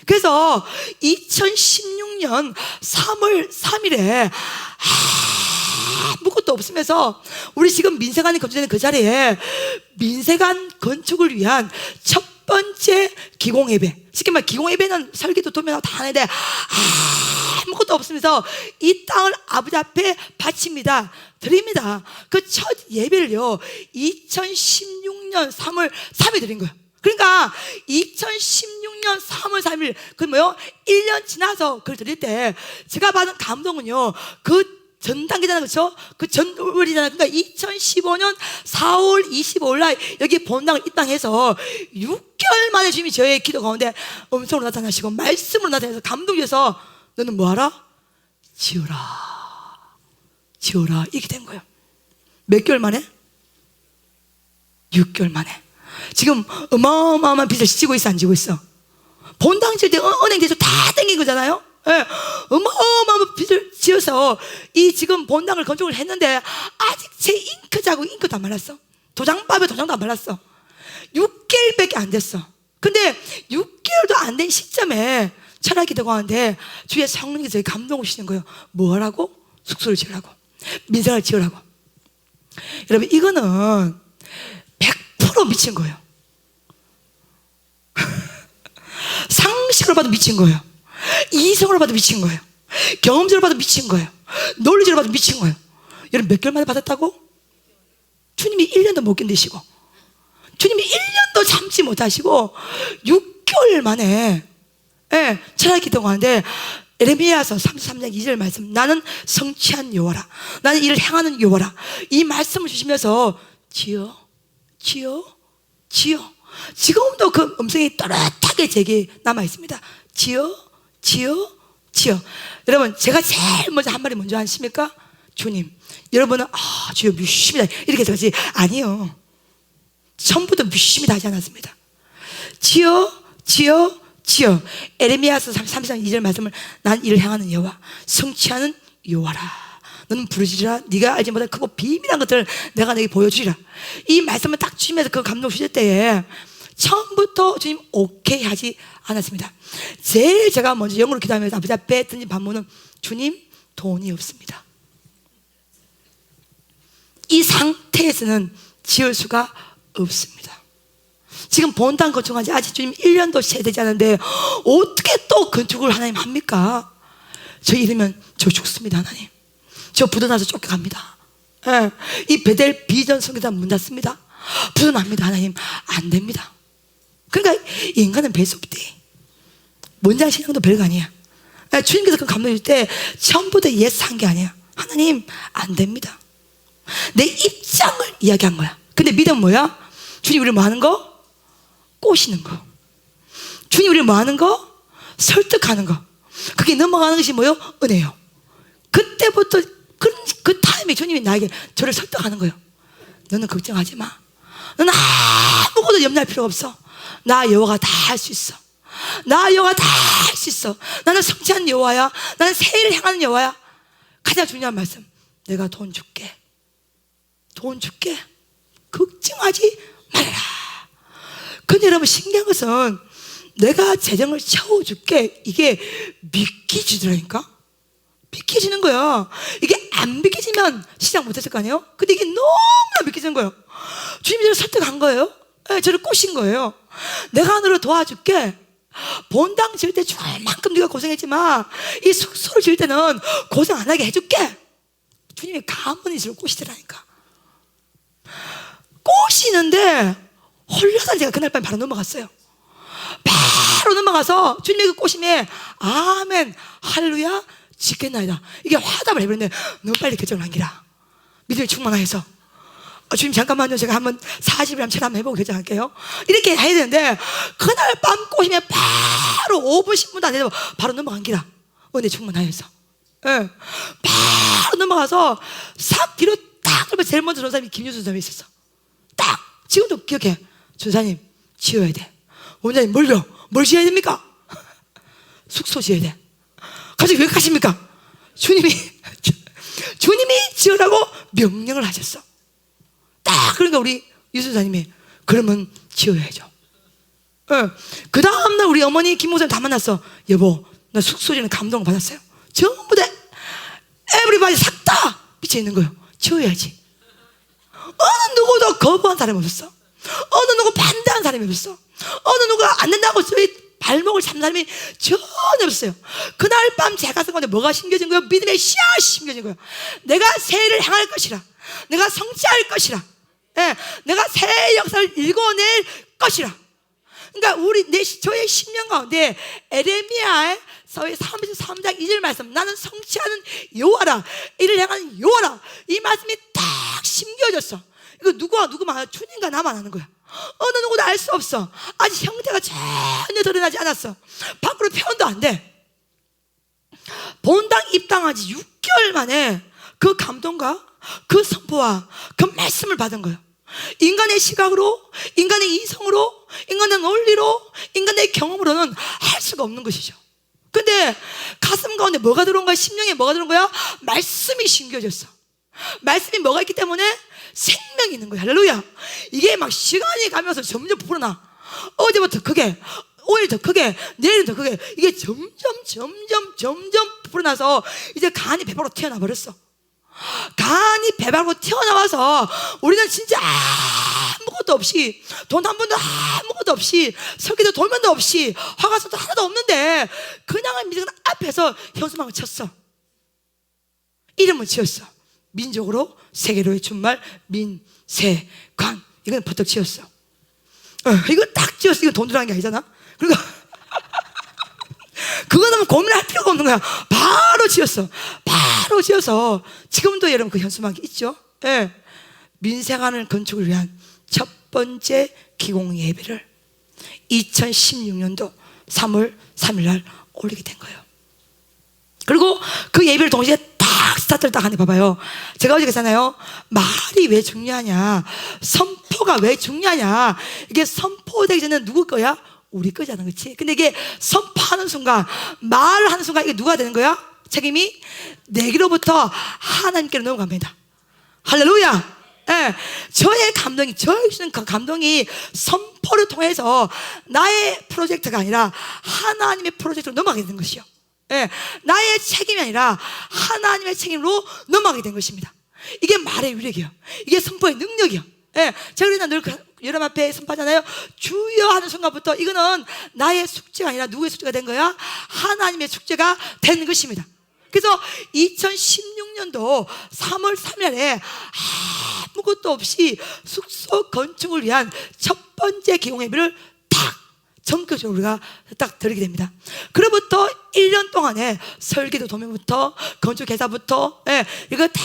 그래서 2016년 3월 3일에 아무것도 없으면서 우리 지금 민생관이 건축되는 그 자리에 민생관 건축을 위한 첫 번째 기공예배, 쉽게 말해 기공예배는 설계도 도면하고 다 하는데 아무것도 없으면서 이 땅을 아버지 앞에 바칩니다. 드립니다. 그 첫 예배를요 2016년 3월 3일 드린 거예요. 그러니까 2016년 3월 3일 그 뭐요? 1년 지나서 그걸 드릴 때 제가 받은 감동은요 그 전단계잖아요, 그렇죠? 그 전월이잖아요. 그러니까 2015년 4월 25일 날 여기 본당을 입당해서 6개월 만에 주님이 저의 기도 가운데 음성으로 나타나시고 말씀으로 나타나서 감동 주셔서 너는 뭐하라? 지어라, 지어라, 이렇게 된 거예요. 몇 개월 만에? 6개월 만에. 지금 어마어마한 빚을 지고 있어, 안 지고 있어? 본당 지을 때 은행 대출 다 땡긴 거잖아요. 예, 어마어마한 빚을 지어서 이 지금 본당을 건축을 했는데 아직 제 잉크 자국 잉크도 안 말랐어. 도장밥에 도장도 안 말랐어. 6개월밖에 안 됐어. 근데 6개월도 안 된 시점에 철학이 되고 하는데 주의 성령이 저희 감동 오시는 거예요. 뭐 하라고? 숙소를 지으라고, 민생을 지으라고. 여러분, 이거는 100% 미친 거예요. 상식으로 봐도 미친 거예요. 이성으로 봐도 미친 거예요. 경험적으로 봐도 미친 거예요. 논리적으로 봐도 미친 거예요. 여러분, 몇 개월 만에 받았다고? 주님이 1년도 못 견디시고 주님이 1년도 참지 못하시고 6개월 만에 철학이 기도하는데 에레미야서 33장 2절 말씀, 나는 성취한 여호와라, 나는 이를 향하는 여호와라, 이 말씀을 주시면서 지어, 지어, 지어. 지금도 그 음성이 또렷하게 제게 남아 있습니다. 지어, 지어, 지어. 여러분, 제가 제일 먼저 한 말이 뭔지 아십니까? 주님, 여러분은 주여 뮤심이다 이렇게 생각하지? 아니요, 처음부터 뮤심이다 하지 않았습니다. 지어, 지어, 지어. 에레미야서 33장 2절 말씀을, 난 이를 향하는 여호와, 성취하는 여호와라, 너는 부르짖으라, 네가 알지 못할 크고 비밀한 것들을 내가 너에게 보여주리라. 이 말씀을 딱 주시면서 그 감동 주실 때에 처음부터 주님 오케이 하지 않았습니다. 제일 제가 먼저 영으로 기도하면서 아버지 앞에 던진 반문은, 주님, 돈이 없습니다. 이 상태에서는 지을 수가 없습니다. 지금 본당 건축한 지 아직 주님 1년도 채 되지 않은데 어떻게 또 건축을 하나님 합니까? 저 이러면 저 죽습니다. 하나님, 저 부도나서 쫓겨갑니다. 예. 이 베델 비전 성교단 문 닫습니다. 부도납니다. 하나님, 안 됩니다. 그러니까 인간은 별 수 없대. 문장 신앙도 별거 아니야. 예. 주님께서 그 감동 줄 때 처음부터 예스한 게 아니야. 하나님, 안 됩니다. 내 입장을 이야기한 거야. 근데 믿음은 뭐야? 주님 우리를 뭐 하는 거? 꼬시는 거. 주님 우리를 뭐 하는 거? 설득하는 거. 그게 넘어가는 것이 뭐요? 은혜요. 그때부터 그 타임에 주님이 나에게 저를 설득하는 거예요. 너는 걱정하지 마. 너는 아무것도 염려할 필요가 없어. 나 여호와가 다 할 수 있어. 나 여호와 다 할 수 있어. 나는 성취한 여호와야. 나는 새해를 향하는 여호와야. 가장 중요한 말씀, 내가 돈 줄게. 돈 줄게. 걱정하지 말아라. 근데 여러분, 신기한 것은 내가 재정을 채워줄게, 이게 믿기지더라니까. 믿기지는 거야. 이게 안 믿기지면 시작 못했을 거 아니에요? 근데 이게 너무나 믿기지는 거예요. 주님이 저를 설득한 거예요. 네, 저를 꼬신 거예요. 내가 너를 도와줄게. 본당 지을 때 죽을 만큼 네가 고생했지만 이 숙소를 지을 때는 고생 안 하게 해줄게. 주님이 가문이 저를 꼬시더라니까. 꼬시는데 홀려서 제가 그날 밤에 바로 넘어갔어요. 바로 넘어가서 주님의 그 꼬심에 아멘 할렐루야 짓겠나이다, 이게 화답을 해버렸는데 너무 빨리 결정을 한기라. 믿음이 충만하여서 주님 잠깐만요, 제가 한번 40일 한번 해보고 결정할게요. 이렇게 해야 되는데 그날 밤 꼬심에 바로 5분 10분도 안 되고 바로 넘어간기라. 은혜 충만하여서. 네. 바로 넘어가서 싹 뒤로 딱 그러면 제일 먼저 전 사람이 김유순 사람이 있었어. 딱 지금도 기억해. 전사님 지어야 돼. 원장님 뭘요? 뭘 지어야 됩니까? 숙소 지어야 돼. 갑자기 왜 가십니까? 주님이 지으라고 명령을 하셨어. 딱 그러니까 우리 유수사님이 그러면 지어야죠. 그 다음날 우리 어머니 김 목사님 다 만났어. 여보, 나 숙소 지는 감동을 받았어요. 전부 다 에브리바디 싹 다 미쳐있는 거예요. 지어야지. 어느 누구도 거부한 사람이 없었어. 어느 누구 반대한 사람이 없었어. 어느 누가 안 된다고 저희 발목을 잡는 사람이 전혀 없어요. 그날 밤 제가 쓴 건데 뭐가 심겨진 거예요? 믿음의 씨앗이 심겨진 거예요. 내가 새해를 향할 것이라. 내가 성취할 것이라. 예, 내가 새해 역사를 읽어낼 것이라. 그러니까 저의 10년 가운데 에레미야의 33장 2절 말씀, 나는 성취하는 여호와라, 이를 향하는 여호와라, 이 말씀이 딱 심겨졌어. 이거 누구만 주님과 나만 하는 거야. 어느 누구도 알 수 없어. 아직 형태가 전혀 드러나지 않았어. 밖으로 표현도 안 돼. 본당 입당한 지 6개월 만에 그 감동과 그 선포와 그 말씀을 받은 거예요. 인간의 시각으로, 인간의 이성으로, 인간의 논리로, 인간의 경험으로는 할 수가 없는 것이죠. 근데 가슴 가운데 뭐가 들어온 거야? 심령에 뭐가 들어온 거야? 말씀이 심겨졌어. 말씀이 뭐가 있기 때문에 생명이 있는 거야. 할렐루야. 이게 막 시간이 가면서 점점 불어나. 어제부터 크게, 오늘 더 크게, 내일은 더 크게, 이게 점점 불어나서 이제 간이 배 밖으로 튀어나와 버렸어. 간이 배 밖으로 튀어나와서 우리는 진짜 아무것도 없이, 돈 한 푼도 아무것도 없이, 설계도 돌면도 없이, 화가서도 하나도 없는데 그냥 믿음 앞에서 현수막을 쳤어. 이름을 지었어. 민족으로 세계로의 준말 민세관, 이건 버떡 지었어. 이거 딱 지었어. 이거 돈 들어간 게 아니잖아. 그리고 그거는 고민할 필요가 없는 거야. 바로 지었어. 바로 지어서 지금도 여러분 그 현수막이 있죠. 예. 민세관을 건축을 위한 첫 번째 기공 예배를 2016년도 3월 3일 날 올리게 된 거예요. 그리고 그 예배를 동시에 딱 스타트를 딱 하네. 봐봐요. 제가 어제 그랬잖아요. 말이 왜 중요하냐, 선포가 왜 중요하냐. 이게 선포되기 전에 누구 거야? 우리 거잖아, 그렇지? 근데 이게 선포하는 순간, 말을 하는 순간 이게 누가 되는 거야? 책임이 내게로부터 하나님께로 넘어갑니다. 할렐루야. 예, 저의 감동이, 저의 주는 그 감동이 선포를 통해서 나의 프로젝트가 아니라 하나님의 프로젝트로 넘어가게 된 것이요. 예, 나의 책임이 아니라 하나님의 책임으로 넘어가게 된 것입니다. 이게 말의 위력이요. 이게 선포의 능력이요. 예, 제가 그러나 늘 여러분 앞에 선포하잖아요. 주여 하는 순간부터 이거는 나의 숙제가 아니라 누구의 숙제가 된 거야? 하나님의 숙제가 된 것입니다. 그래서 2016년도 3월 3일에 아무것도 없이 숙소 건축을 위한 첫 번째 기공 예배를 딱 전격적으로 우리가 딱 드리게 됩니다. 그로부터 1년 동안에 설계도 도면부터 건축 계사부터 이거 다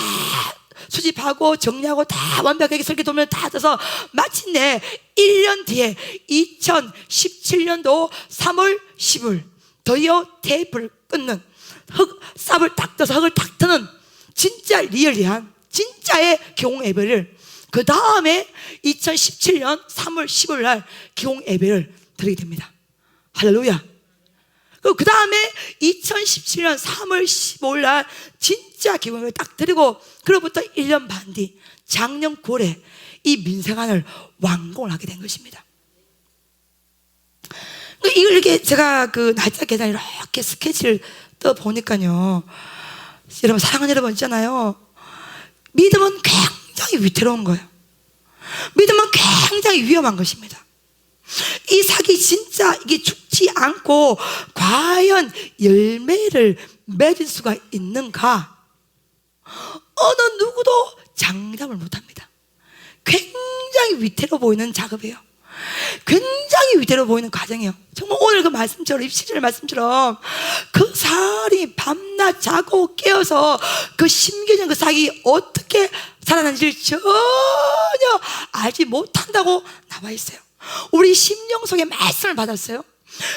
수집하고 정리하고 다 완벽하게 설계 도면 다 떠서 마침내 1년 뒤에 2017년도 3월 10일 드디어 테이프를 끊는 삽을 딱 떠서 흙을 딱 트는 진짜 리얼리한 진짜의 기공 예배를 그 다음에 2017년 3월 10일 날 기공 예배를 드리게 됩니다. 할렐루야. 그 다음에 2017년 3월 15일 날 진짜 기공 예배를 딱 드리고 그로부터 1년 반 뒤 작년 9월에 이 민생안을 완공을 하게 된 것입니다. 이걸 이렇게 제가 그 날짜 계산 이렇게 스케치를 떠 보니까요, 여러분 사랑하는 여러분 있잖아요. 믿음은 굉장히 위태로운 거예요. 믿음은 굉장히 위험한 것입니다. 이 사기 진짜 이게 죽지 않고 과연 열매를 맺을 수가 있는가? 어느 누구도 장담을 못합니다. 굉장히 위태로워 보이는 작업이에요. 굉장히 위태로워 보이는 과정이에요. 정말 오늘 그 말씀처럼 입시절 말씀처럼 그 사람이 밤낮 자고 깨어서 그 심겨진 그 사기 어떻게 살아난지를 전혀 알지 못한다고 나와 있어요. 우리 심령 속에 말씀을 받았어요.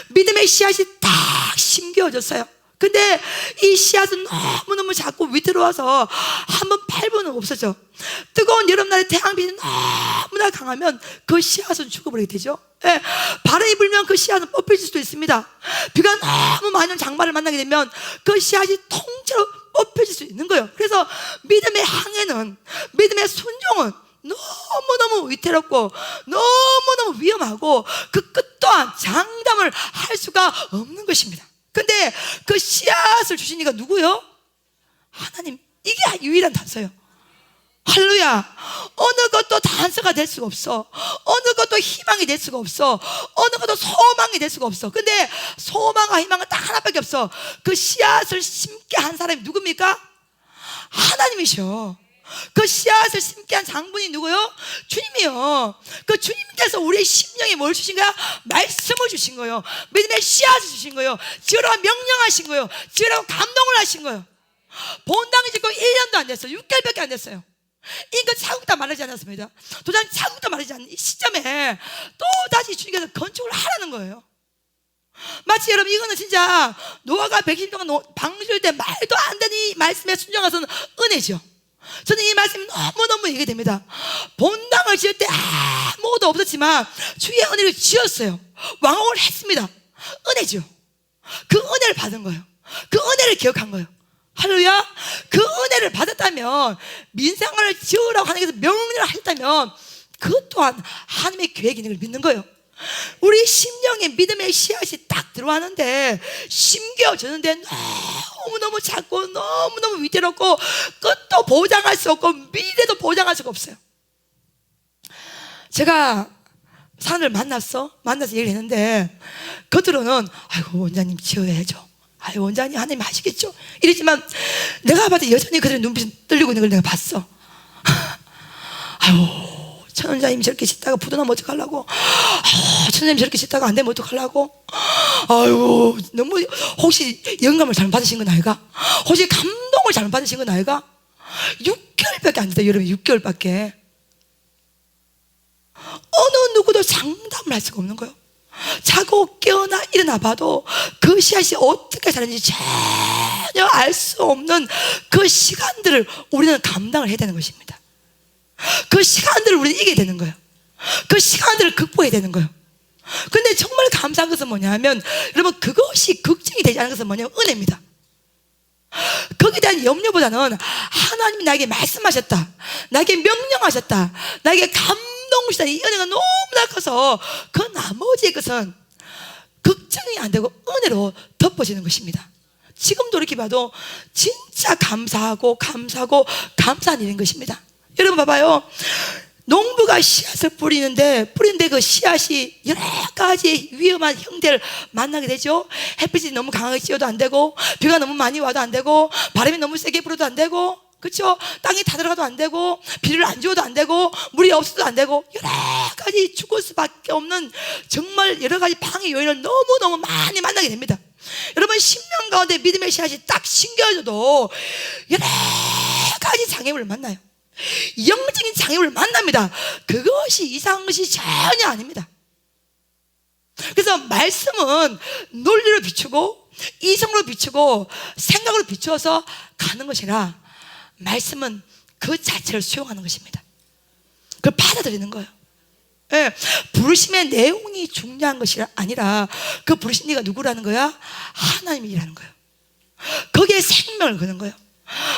믿음의 씨앗이 딱 심겨졌어요. 근데 이 씨앗은 너무너무 작고 위태로워서 한번 8분은 없어져. 뜨거운 여름날에 태양빛이 너무나 강하면 그 씨앗은 죽어버리게 되죠. 바람이 불면 그 씨앗은 뽑혀질 수도 있습니다. 비가 너무 많은 장마를 만나게 되면 그 씨앗이 통째로 뽑혀질 수 있는 거예요. 그래서 믿음의 항해는, 믿음의 순종은 너무너무 위태롭고 너무너무 위험하고 그 끝 또한 장담을 할 수가 없는 것입니다. 근데 그 씨앗을 주신 이가 누구요? 하나님. 이게 유일한 단서예요. 할렐루야. 어느 것도 단서가 될 수가 없어. 어느 것도 희망이 될 수가 없어. 어느 것도 소망이 될 수가 없어. 근데 소망과 희망은 딱 하나밖에 없어. 그 씨앗을 심게 한 사람이 누굽니까? 하나님이셔. 그 씨앗을 심게 한 장분이 누구요? 주님이요. 그 주님께서 우리의 심령에 뭘 주신 거야? 말씀을 주신 거예요. 믿음의 씨앗을 주신 거예요. 지으라고 명령하신 거예요. 지으라고 감동을 하신 거예요. 본당이 짓고 1년도 안 됐어요. 6개월밖에 안 됐어요. 이거 차국도 말하지 않았습니다. 도장 차국도 말하지 않는 이 시점에 또 다시 주님께서 건축을 하라는 거예요. 마치 여러분 이거는 진짜 노아가 100일 동안 방주일 때 말도 안 되는 이 말씀에 순종해서는 은혜죠. 저는 이 말씀이 너무너무 얘기됩니다. 본당을 지을 때 아무것도 없었지만 주의 은혜를 지었어요. 왕복을 했습니다. 은혜죠. 그 은혜를 받은 거예요. 그 은혜를 기억한 거예요. 할렐루야. 그 은혜를 받았다면, 민생활을 지으라고 하나님께서 명령을 하셨다면 그것 또한 하나님의 계획이 있는 걸 믿는 거예요. 우리 심령에 믿음의 씨앗이 딱 들어왔는데 심겨졌는데 너무너무 작고 너무너무 위태롭고 끝도 보장할 수 없고 미래도 보장할 수가 없어요. 제가 사람들 만나서 얘기를 했는데 겉으로는 아이고 원장님 지어야죠, 아이고 원장님 하나님 하시겠죠 이랬지만 내가 봐도 여전히 그들의 눈빛이 떨리고 있는 걸 내가 봤어. 아이고 천원장님 저렇게 짓다가 부도나면 어떡하려고, 천원장님 저렇게 짓다가 안 되면 어떡하려고, 아이고 너무 혹시 영감을 잘못 받으신 건 아이가? 혹시 감동을 잘못 받으신 건 아이가? 6개월밖에 안 됐다. 여러분 6개월밖에. 어느 누구도 장담을 할 수가 없는 거예요. 자고 깨어나 일어나 봐도 그 씨앗이 어떻게 자랐는지 전혀 알 수 없는 그 시간들을 우리는 감당을 해야 되는 것입니다. 그 시간들을 우리는 이겨야 되는 거예요. 그 시간들을 극복해야 되는 거예요. 근데 정말 감사한 것은 뭐냐면 여러분 그것이 걱정이 되지 않은 것은 뭐냐면 은혜입니다. 거기에 대한 염려보다는 하나님이 나에게 말씀하셨다, 나에게 명령하셨다, 나에게 감동을 주셨다, 이 은혜가 너무나 커서 그 나머지의 것은 걱정이 안 되고 은혜로 덮어지는 것입니다. 지금도 이렇게 봐도 진짜 감사하고 감사한 일인 것입니다. 여러분 봐봐요. 농부가 씨앗을 뿌리는데 그 씨앗이 여러 가지 위험한 형태를 만나게 되죠. 햇빛이 너무 강하게 쬐어도 안 되고, 비가 너무 많이 와도 안 되고, 바람이 너무 세게 불어도 안 되고, 그렇죠? 땅이 다 들어가도 안 되고, 비를 안 줘도 안 되고, 물이 없어도 안 되고, 여러 가지 죽을 수밖에 없는 정말 여러 가지 방해 요인을 너무너무 많이 만나게 됩니다. 여러분, 10년 가운데 믿음의 씨앗이 딱 심겨져도 여러 가지 장애물을 만나요. 영적인 장애물을 만납니다. 그것이 이상한 것이 전혀 아닙니다. 그래서 말씀은 논리로 비추고 이성으로 비추고 생각으로 비추어서 가는 것이라, 말씀은 그 자체를 수용하는 것입니다. 그걸 받아들이는 거예요. 예, 부르심의 내용이 중요한 것이 아니라 그 부르신 네가 누구라는 거야? 하나님이라는 거예요. 거기에 생명을 거는 거예요.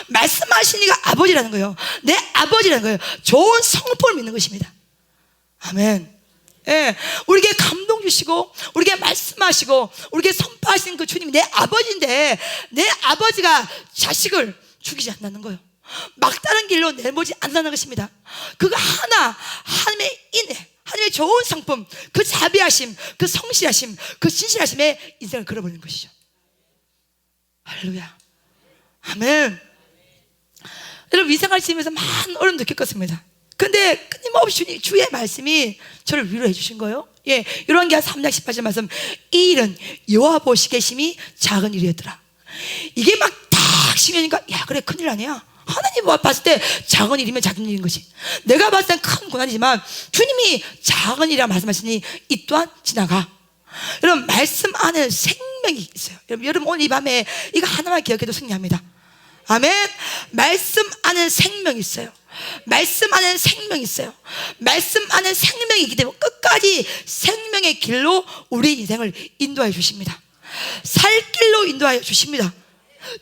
말씀하신 네가 아버지라는 거예요. 내 아버지라는 거예요. 좋은 성품을 믿는 것입니다. 아멘. 예, 우리에게 감동 주시고 우리에게 말씀하시고 우리에게 선포하신 그 주님이 내 아버지인데, 내 아버지가 자식을 죽이지 않는다는 거예요. 막다른 길로 내몰지 않는다는 것입니다. 그거 하나, 하나님의 인애, 하나님의 좋은 성품, 그 자비하심, 그 성실하심, 그 진실하심에 인생을 걸어버리는 것이죠. 할렐루야. 아멘. 여러분, 이 생활 지으면서 많은 어려움 느낄 것입니다. 근데 끊임없이 주의 말씀이 저를 위로해 주신 거예요. 예, 요한계시록 3장 18절 말씀, 이 일은 여호와 보시기에 심히 작은 일이었더라. 이게 막 딱 신경이니까, 야, 그래, 큰일 아니야. 하나님 봤을 때 작은 일이면 작은 일인 것이, 내가 봤을 땐 큰 고난이지만 주님이 작은 일이라 말씀하시니 이 또한 지나가. 여러분, 말씀 안에 생명이 있어요. 여러분, 오늘 이 밤에 이거 하나만 기억해도 승리합니다. 아멘. 말씀 안에 생명이 있어요. 말씀 안에 생명이 있어요. 말씀 안에 생명이 있기 때문에 끝까지 생명의 길로 우리 인생을 인도하여 주십니다. 살 길로 인도하여 주십니다.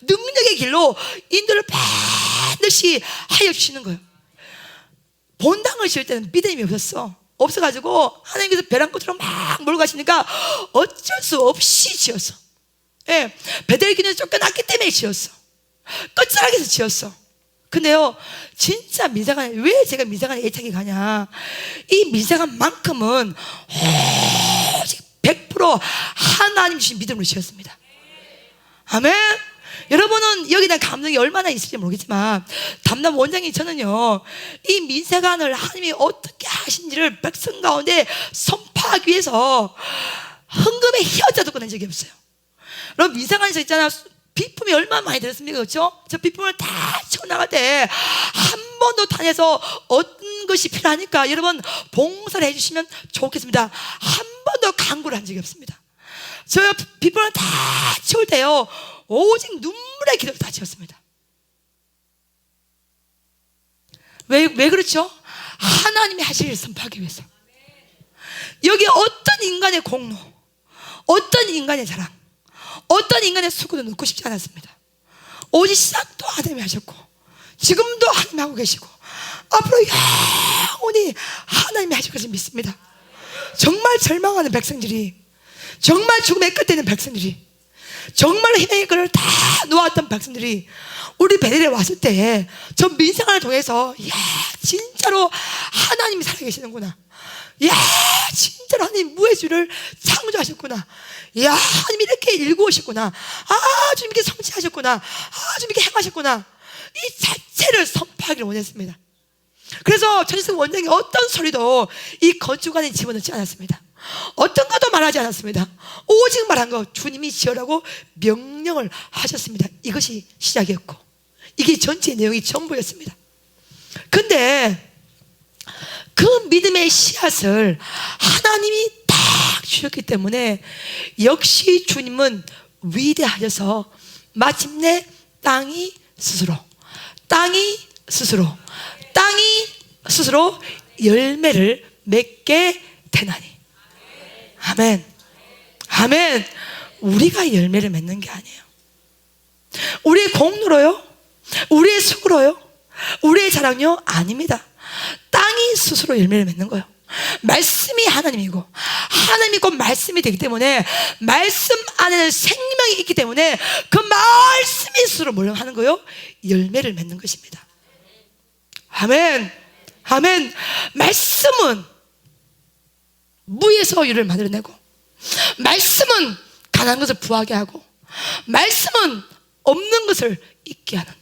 능력의 길로 인도를 반드시 하여 주시는 거예요. 본당을 지을 때는 믿음이 없어가지고 하나님께서 벼랑 끝으로 막 몰고 가시니까 어쩔 수 없이 지었어. 예, 베델기는 쫓겨났기 때문에 지었어. 끝자락에서 지었어. 근데요, 진짜 민사관에, 왜 제가 민사관에 애착이 가냐, 이 민사관만큼은 오직 100% 하나님 주신 믿음으로 지었습니다. 아멘. 여러분은 여기에 대한 감동이 얼마나 있을지 모르겠지만, 담당 원장이 저는요, 이 민사관을 하나님이 어떻게 하신지를 백성 가운데 선포하기 위해서 헌금에 휘어져도 꺼낸 적이 없어요. 여러분, 민사관에서 있잖아, 비품이 얼마나 많이 들었습니까? 그렇죠? 저 비품을 다 쳐나갈 때 한 번도 단에서 어떤 것이 필요하니까 여러분 봉사를 해주시면 좋겠습니다. 한 번도 강구를 한 적이 없습니다. 저 비품을 다 치울 때요, 오직 눈물의 기도를 다 치웠습니다. 왜 그렇죠? 하나님이 하실 일을 선포하기 위해서. 여기 어떤 인간의 공로, 어떤 인간의 자랑, 어떤 인간의 수고도 넣고 싶지 않았습니다. 오직 시작도 하나님이 하셨고 지금도 하나님이 하고 계시고 앞으로 영원히 하나님이 하실 것을 믿습니다. 정말 절망하는 백성들이, 정말 죽음의 끝에 있는 백성들이, 정말 희망의 끈을 다 놓았던 백성들이 우리 베델에 왔을 때 저 민생활을 통해서, 야, 진짜로 하나님이 살아계시는구나, 야, 진짜로 하나님 무해주를 창조하셨구나, 야, 하나님 이렇게 일구셨구나, 아주 이렇게 성취하셨구나, 아주 이렇게 행하셨구나, 이 자체를 선포하기를 원했습니다. 그래서 전지석 원장이 어떤 소리도 이 건축 안에 집어넣지 않았습니다. 어떤 것도 말하지 않았습니다. 오직 말한 거, 주님이 지으라고 명령을 하셨습니다. 이것이 시작이었고 이게 전체 내용이 전부였습니다. 근데 그 믿음의 씨앗을 하나님이 딱 주셨기 때문에 역시 주님은 위대하셔서 마침내 땅이 스스로 열매를 맺게 되나니. 아멘. 아멘. 우리가 열매를 맺는 게 아니에요. 우리의 공로로요, 우리의 수고로요, 우리의 자랑요, 아닙니다. 땅이 스스로 열매를 맺는 거예요. 말씀이 하나님이고 하나님이 곧 말씀이 되기 때문에 말씀 안에는 생명이 있기 때문에 그 말씀이 스스로 뭘 하는 거예요? 열매를 맺는 것입니다. 아멘. 아멘. 말씀은 무에서 유를 만들어내고, 말씀은 가난한 것을 부하게 하고, 말씀은 없는 것을 있게 하는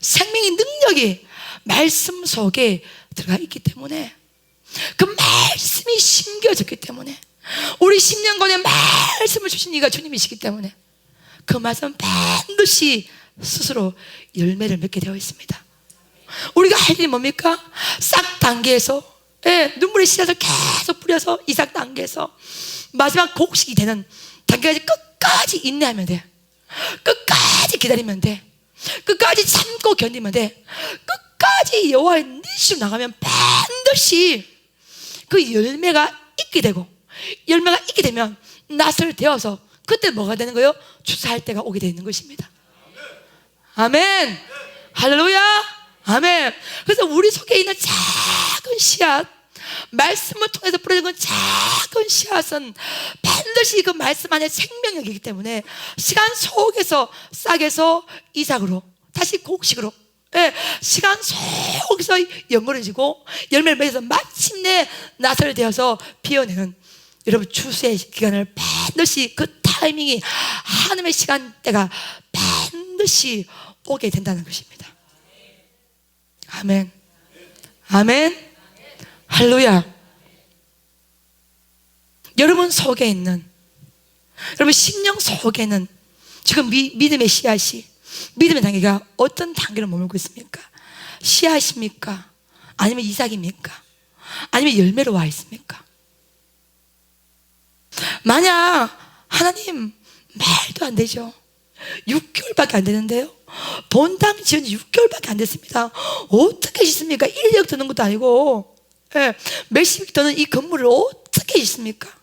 생명의 능력이 말씀 속에 들어가 있기 때문에, 그 말씀이 심겨졌기 때문에, 우리 10년간의 말씀을 주신 이가 주님이시기 때문에 그 말씀은 반드시 스스로 열매를 맺게 되어 있습니다. 우리가 할 일이 뭡니까? 싹 단계에서, 눈물의 씨앗을 계속 뿌려서 이 싹 단계에서 마지막 곡식이 되는 단계까지 끝까지 인내하면 돼. 끝까지 기다리면 돼. 끝까지 참고 견디면 돼. 끝까지 여호와의 니시로 나가면 반드시 그 열매가 있게 되고, 열매가 있게 되면 낫을 되어서 그때 뭐가 되는 거예요? 주사할 때가 오게 되는 것입니다. 아멘. 할렐루야. 아멘. 그래서 우리 속에 있는 작은 씨앗, 말씀을 통해서 뿌려진 작은 씨앗은 반드시 그 말씀 안에 생명력이기 때문에 시간 속에서 싹에서 이삭으로, 다시 곡식으로, 시간 속에서 연거려지고 열매를 맺어서 마침내 낫을 되어서 피어내는, 여러분 추수의 기간을 반드시 그 타이밍이, 하나님의 시간대가 반드시 오게 된다는 것입니다. 아멘. 아멘. 할렐루야. 여러분 속에 있는, 여러분 심령 속에는 지금 믿음의 씨앗이, 믿음의 단계가 어떤 단계를 머물고 있습니까? 씨앗입니까? 아니면 이삭입니까? 아니면 열매로 와 있습니까? 만약 하나님, 말도 안 되죠. 6개월밖에 안 되는데요, 본당 지은 지 6개월밖에 안 됐습니다. 어떻게 짓습니까? 1억 드는 것도 아니고, 몇십억 드는 이 건물을 어떻게 짓습니까?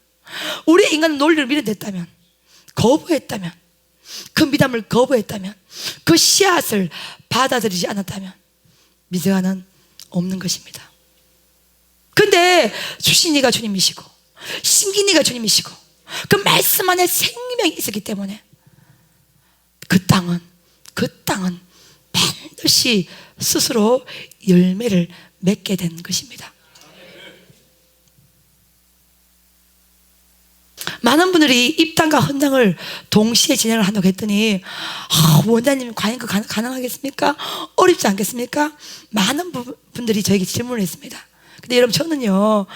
우리 인간은 논리를 밀어냈다면, 거부했다면, 그 미담을 거부했다면, 그 씨앗을 받아들이지 않았다면 미제가는 없는 것입니다. 근데 주신 이가 주님이시고 심긴 이가 주님이시고 그 말씀 안에 생명이 있었기 때문에 그 땅은 반드시 스스로 열매를 맺게 된 것입니다. 많은 분들이 입당과 헌당을 동시에 진행을 한다고 했더니, 원장님 과연 그 가능하겠습니까? 어렵지 않겠습니까? 많은 분들이 저에게 질문을 했습니다. 근데 여러분, 저는요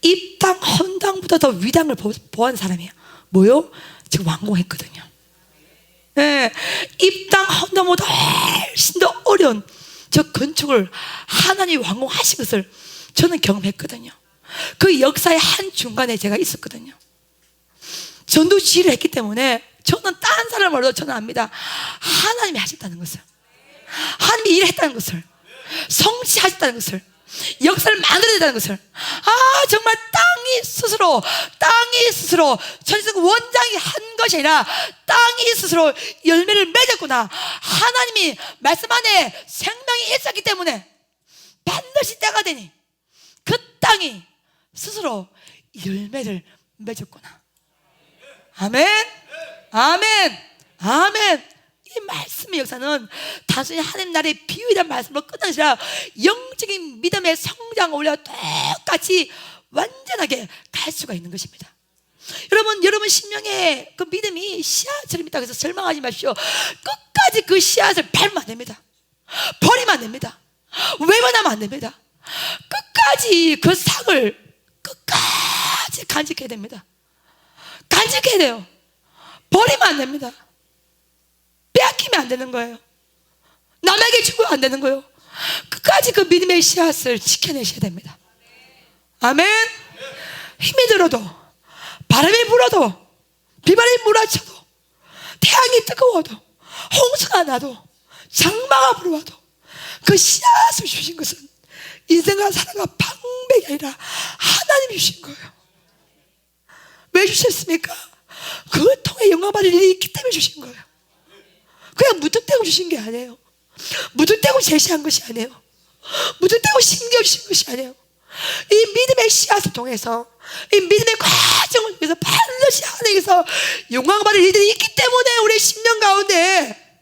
입당 헌당보다 더 위당을 보한 사람이에요. 뭐요? 지금 완공했거든요. 입당 헌당보다 훨씬 더 어려운 저 건축을 하나님이 완공하신 것을 저는 경험했거든요. 그 역사의 한 중간에 제가 있었거든요. 전도 지휘를 했기 때문에 저는 다른 사람을 몰라도 저는 압니다. 하나님이 하셨다는 것을, 하나님이 일했다는 것을, 성취하셨다는 것을, 역사를 만들어냈다는 것을, 정말 땅이 스스로 전승 원장이 한 것이 아니라 땅이 스스로 열매를 맺었구나. 하나님이 말씀 안에 생명이 있었기 때문에 반드시 때가 되니 그 땅이 스스로 열매를 맺었구나. 아멘. 아멘. 아멘. 이 말씀의 역사는 단순히 하나님 나라의 비유이란 말씀으로 끝나는 것이 아니라 영적인 믿음의 성장을 올려 똑같이 완전하게 갈 수가 있는 것입니다. 여러분 심령에 그 믿음이 씨앗처럼 있다고 해서 절망하지 마십시오. 끝까지 그 씨앗을 밟으면 안 됩니다. 버리면 안 됩니다. 외면하면 안 됩니다. 끝까지 그 삭을 끝까지 간직해야 됩니다. 간직해야 돼요. 버리면 안 됩니다. 빼앗기면 안 되는 거예요. 남에게 주면 안 되는 거예요. 끝까지 그 믿음의 씨앗을 지켜내셔야 됩니다. 아멘. 힘이 들어도, 바람이 불어도, 비바람이 몰아쳐도, 태양이 뜨거워도, 홍수가 나도, 장마가 불어와도 그 씨앗을 주신 것은 인생과 사랑과 방백이 아니라 하나님이 주신 거예요. 왜 주셨습니까? 그걸 통해 영광 받을 일이 있기 때문에 주신 거예요. 그냥 무턱대고 주신 게 아니에요. 무턱대고 제시한 것이 아니에요. 무턱대고 심겨주신 것이 아니에요. 이 믿음의 씨앗을 통해서, 이 믿음의 과정을 통해서 반드시 하나님께서 영광 받을 일들이 있기 때문에 우리 심령 가운데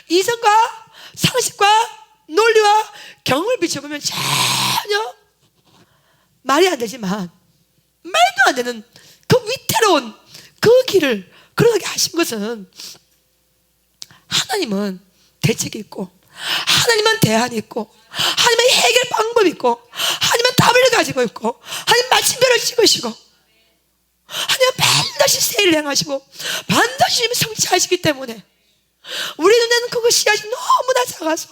이성과 상식과 논리와 경험을 비춰보면 전혀 말이 안 되지만, 말도 안 되는 그 위태로운 그 길을 걸어가게 하신 것은, 하나님은 대책이 있고, 하나님은 대안이 있고, 하나님은 해결 방법이 있고, 하나님은 답을 가지고 있고, 하나님은 마침표를 찍으시고, 하나님은 반드시 세일을 행하시고 반드시 성취하시기 때문에, 우리 눈에는 그거 씨앗이 너무나 작아서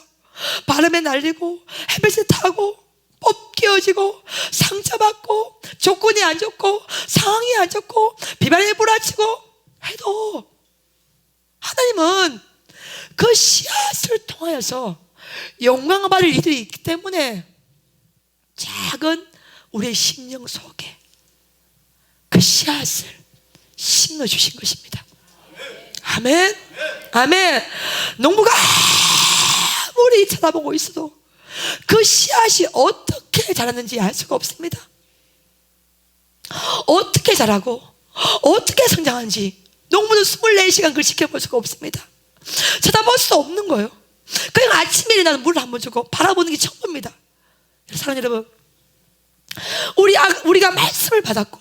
바람에 날리고 햇볕에 타고 뽑혀지고 상처받고 조건이 안 좋고 상황이 안 좋고 비바람에 몰아치고 해도, 하나님은 그 씨앗을 통하여서 영광을 받을 일이 있기 때문에 작은 우리의 심령 속에 그 씨앗을 심어주신 것입니다. 아멘. 아멘. 농부가 아무리 쳐다보고 있어도 그 씨앗이 어떻게 자랐는지 알 수가 없습니다. 어떻게 자라고 어떻게 성장하는지 농부는 24시간 그걸 지켜볼 수가 없습니다. 쳐다볼 수 없는 거예요. 그냥 아침에 일어나서 물을 한번 주고 바라보는 게 처음입니다. 사랑하는 여러분, 우리가 말씀을 받았고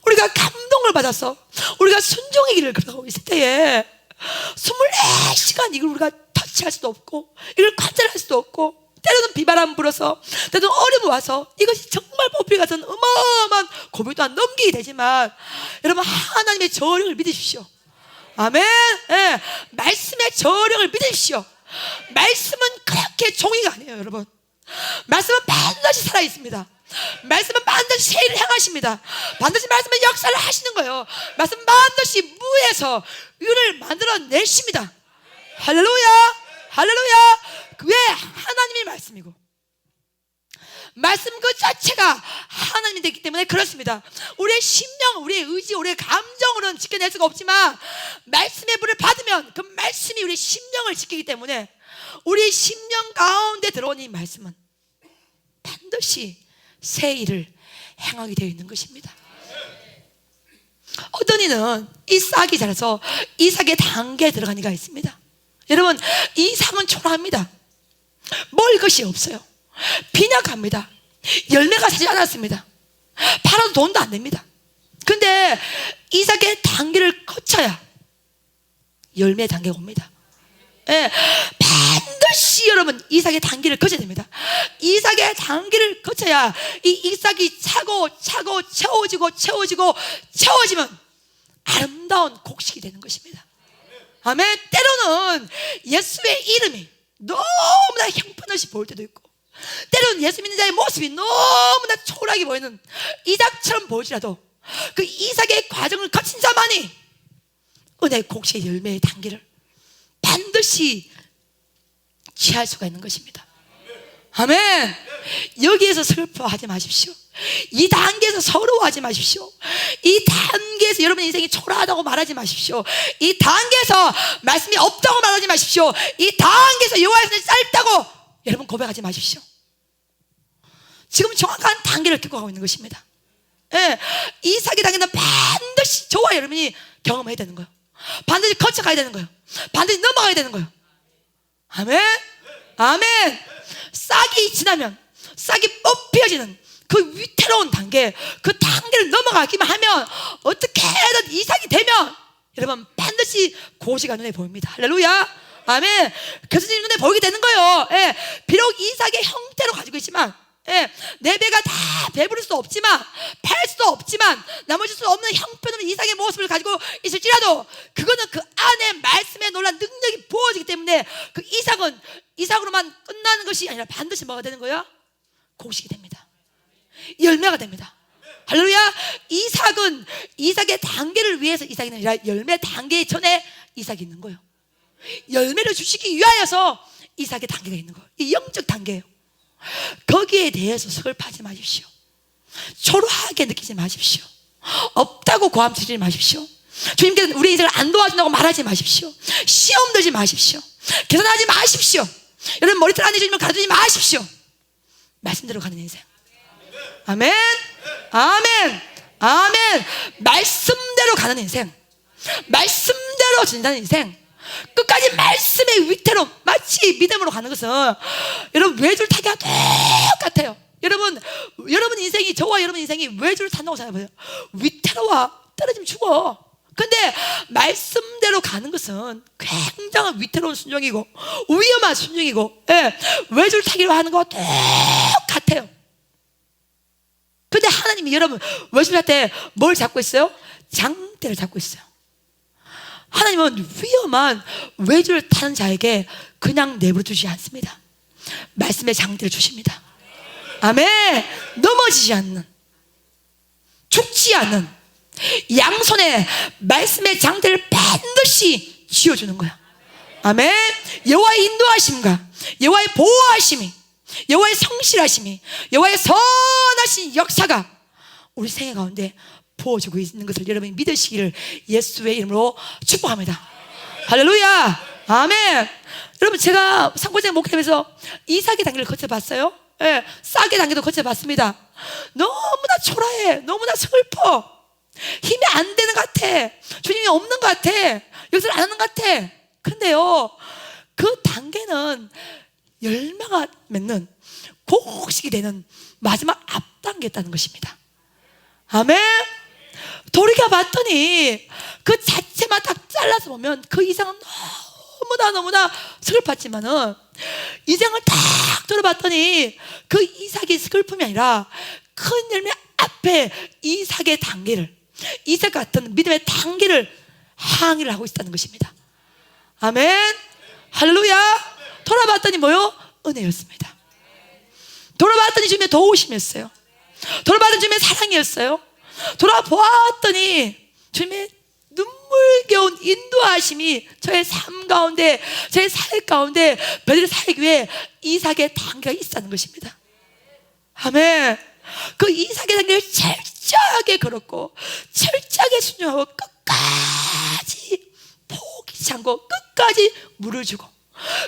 우리가 감동을 받아서 우리가 순종의 길을 걸어가고 있을 때에 24시간 이걸 우리가 터치할 수도 없고 이걸 관찰할 수도 없고, 때로는 비바람 불어서 때로는 얼음이 와서 이것이 정말 보필 같은 어마어마한 고비 또한 넘기게 되지만, 여러분 하나님의 저력을 믿으십시오. 아멘. 예, 말씀의 저력을 믿으십시오. 말씀은 그렇게 종이가 아니에요. 여러분, 말씀은 반드시 살아있습니다. 말씀은 반드시 세일을 행하십니다. 반드시 말씀은 역사를 하시는 거예요. 말씀은 반드시 무에서 유를 만들어내십니다. 할렐루야. 할렐루야. 왜? 하나님이 말씀이고 말씀 그 자체가 하나님이 되기 때문에 그렇습니다. 우리의 심령, 우리의 의지, 우리의 감정으로는 지켜낼 수가 없지만, 말씀의 불을 받으면 그 말씀이 우리의 심령을 지키기 때문에 우리의 심령 가운데 들어온 이 말씀은 반드시 새 일을 행하게 되어 있는 것입니다. 어떤 이는 이 싹이 자라서 이삭의 단계에 들어간 이가 있습니다. 여러분, 이삭은 초라합니다. 먹을 것이 없어요. 빈약합니다. 열매가 사지 않았습니다. 팔아도 돈도 안 냅니다. 근데 이삭의 단계를 거쳐야 열매 단계가 옵니다. 예, 반드시 여러분 이삭의 단계를 거쳐야 됩니다. 이삭의 단계를 거쳐야 이 이삭이 차고 채워지면 아름다운 곡식이 되는 것입니다. 아멘. 때로는 예수의 이름이 너무나 형편없이 보일 때도 있고, 때로는 예수 믿는 자의 모습이 너무나 초라하게 보이는 이삭처럼 보일지라도, 그 이삭의 과정을 거친 자만이 은혜의 곡식의 열매의 단계를 반드시 취할 수가 있는 것입니다. 아멘. 여기에서 슬퍼하지 마십시오. 이 단계에서 서러워하지 마십시오. 이 단계에서 여러분 인생이 초라하다고 말하지 마십시오. 이 단계에서 말씀이 없다고 말하지 마십시오. 이 단계에서 여호와의 손이 짧다고 여러분 고백하지 마십시오. 지금 정확한 단계를 겪어가고 있는 것입니다. 예, 이삭의 단계는 반드시 저와 여러분이 경험해야 되는 거예요. 반드시 거쳐가야 되는 거예요. 반드시 넘어가야 되는 거예요. 아멘. 아멘. 싹이 지나면, 싹이 뽑혀지는 그 위태로운 단계, 그 단계를 넘어가기만 하면, 어떻게든 이삭이 되면 여러분 반드시 고시가 눈에 보입니다. 할렐루야. 아멘. 그래서 눈에 보이게 되는 거예요. 예, 비록 이삭의 형태로 가지고 있지만, 예, 내 배가 다 배부를 수 없지만, 팔 수도 없지만, 나머지 수 없는 형편없는 이삭의 모습을 가지고 있을지라도, 그거는 그 안에 말씀에 놀란 능력이 부어지기 때문에, 그 이삭으로만 끝나는 것이 아니라 반드시 뭐가 되는 거야? 곡식이 됩니다. 열매가 됩니다. 할렐루야. 이삭은 이삭의 단계를 위해서 이삭이 아니라 열매 단계 전에 이삭이 있는 거예요. 열매를 주시기 위하여서 이삭의 단계가 있는 거예요. 이 영적 단계예요. 거기에 대해서 슬퍼하지 마십시오. 초라하게 느끼지 마십시오. 없다고 고함치지 마십시오. 주님께서 우리 인생을 안 도와준다고 말하지 마십시오. 시험 들지 마십시오. 계산하지 마십시오. 여러분 머리털 안에 주님을 가두지 마십시오. 말씀대로 가는 인생. 아멘. 아멘. 아멘. 말씀대로 가는 인생, 말씀대로 진다는 인생, 끝까지 말씀의 위태로 마치 믿음으로 가는 것은 여러분 외줄타기와 똑같아요. 여러분 인생이, 저와 여러분 인생이 외줄 탄다고 생각해보세요. 위태로워 떨어지면 죽어. 근데 말씀대로 가는 것은 굉장한 위태로운 순종이고 위험한 순종이고, 예, 외줄타기로 하는 거와 똑같아요. 근데 하나님이 여러분 외줄탈 때 뭘 잡고 있어요? 장대를 잡고 있어요. 하나님은 위험한 외줄 타는 자에게 그냥 내버려 두지 않습니다. 말씀의 장대를 주십니다. 아멘. 넘어지지 않는, 죽지 않는 양손에 말씀의 장대를 반드시 쥐어주는 거야. 아멘. 여호와의 인도하심과 여호와의 보호하심이, 여호와의 성실하심이, 여호와의 선하신 역사가 우리 생애 가운데 부어주고 있는 것을 여러분이 믿으시기를 예수의 이름으로 축복합니다. 할렐루야. 아멘. 여러분, 제가 상고생 목회하면서 이삭의 단계를 거쳐봤어요. 예, 싹의 단계도 거쳐봤습니다. 너무나 초라해, 너무나 슬퍼, 힘이 안 되는 것 같아, 주님이 없는 것 같아, 역사를 안 하는 것 같아. 근데요, 그 단계는 열매가 맺는 곡식이 되는 마지막 앞단계였다는 것입니다. 아멘. 돌이켜 봤더니 그 자체만 딱 잘라서 보면 그 이상은 너무나 슬펐지만은 이상을 딱 들어봤더니 그 이삭의 슬픔이 아니라 큰 열매 앞에 이삭의 단계를, 이삭 같은 믿음의 단계를 항의를 하고 있다는 것입니다. 아멘. 할렐루야. 돌아봤더니 뭐요? 은혜였습니다. 돌아봤더니 주님의 도우심이었어요. 돌아봤더니 주님의 사랑이었어요. 돌아보았더니 주님의 눈물겨운 인도하심이 저의 삶 가운데, 저의 사회 가운데, 별들의 살기 위해 이삭의 단계가 있다는 것입니다. 아멘. 그 이삭의 단계를 철저하게 걸었고 철저하게 순종하고 끝까지 포기치 않고 끝까지 물을 주고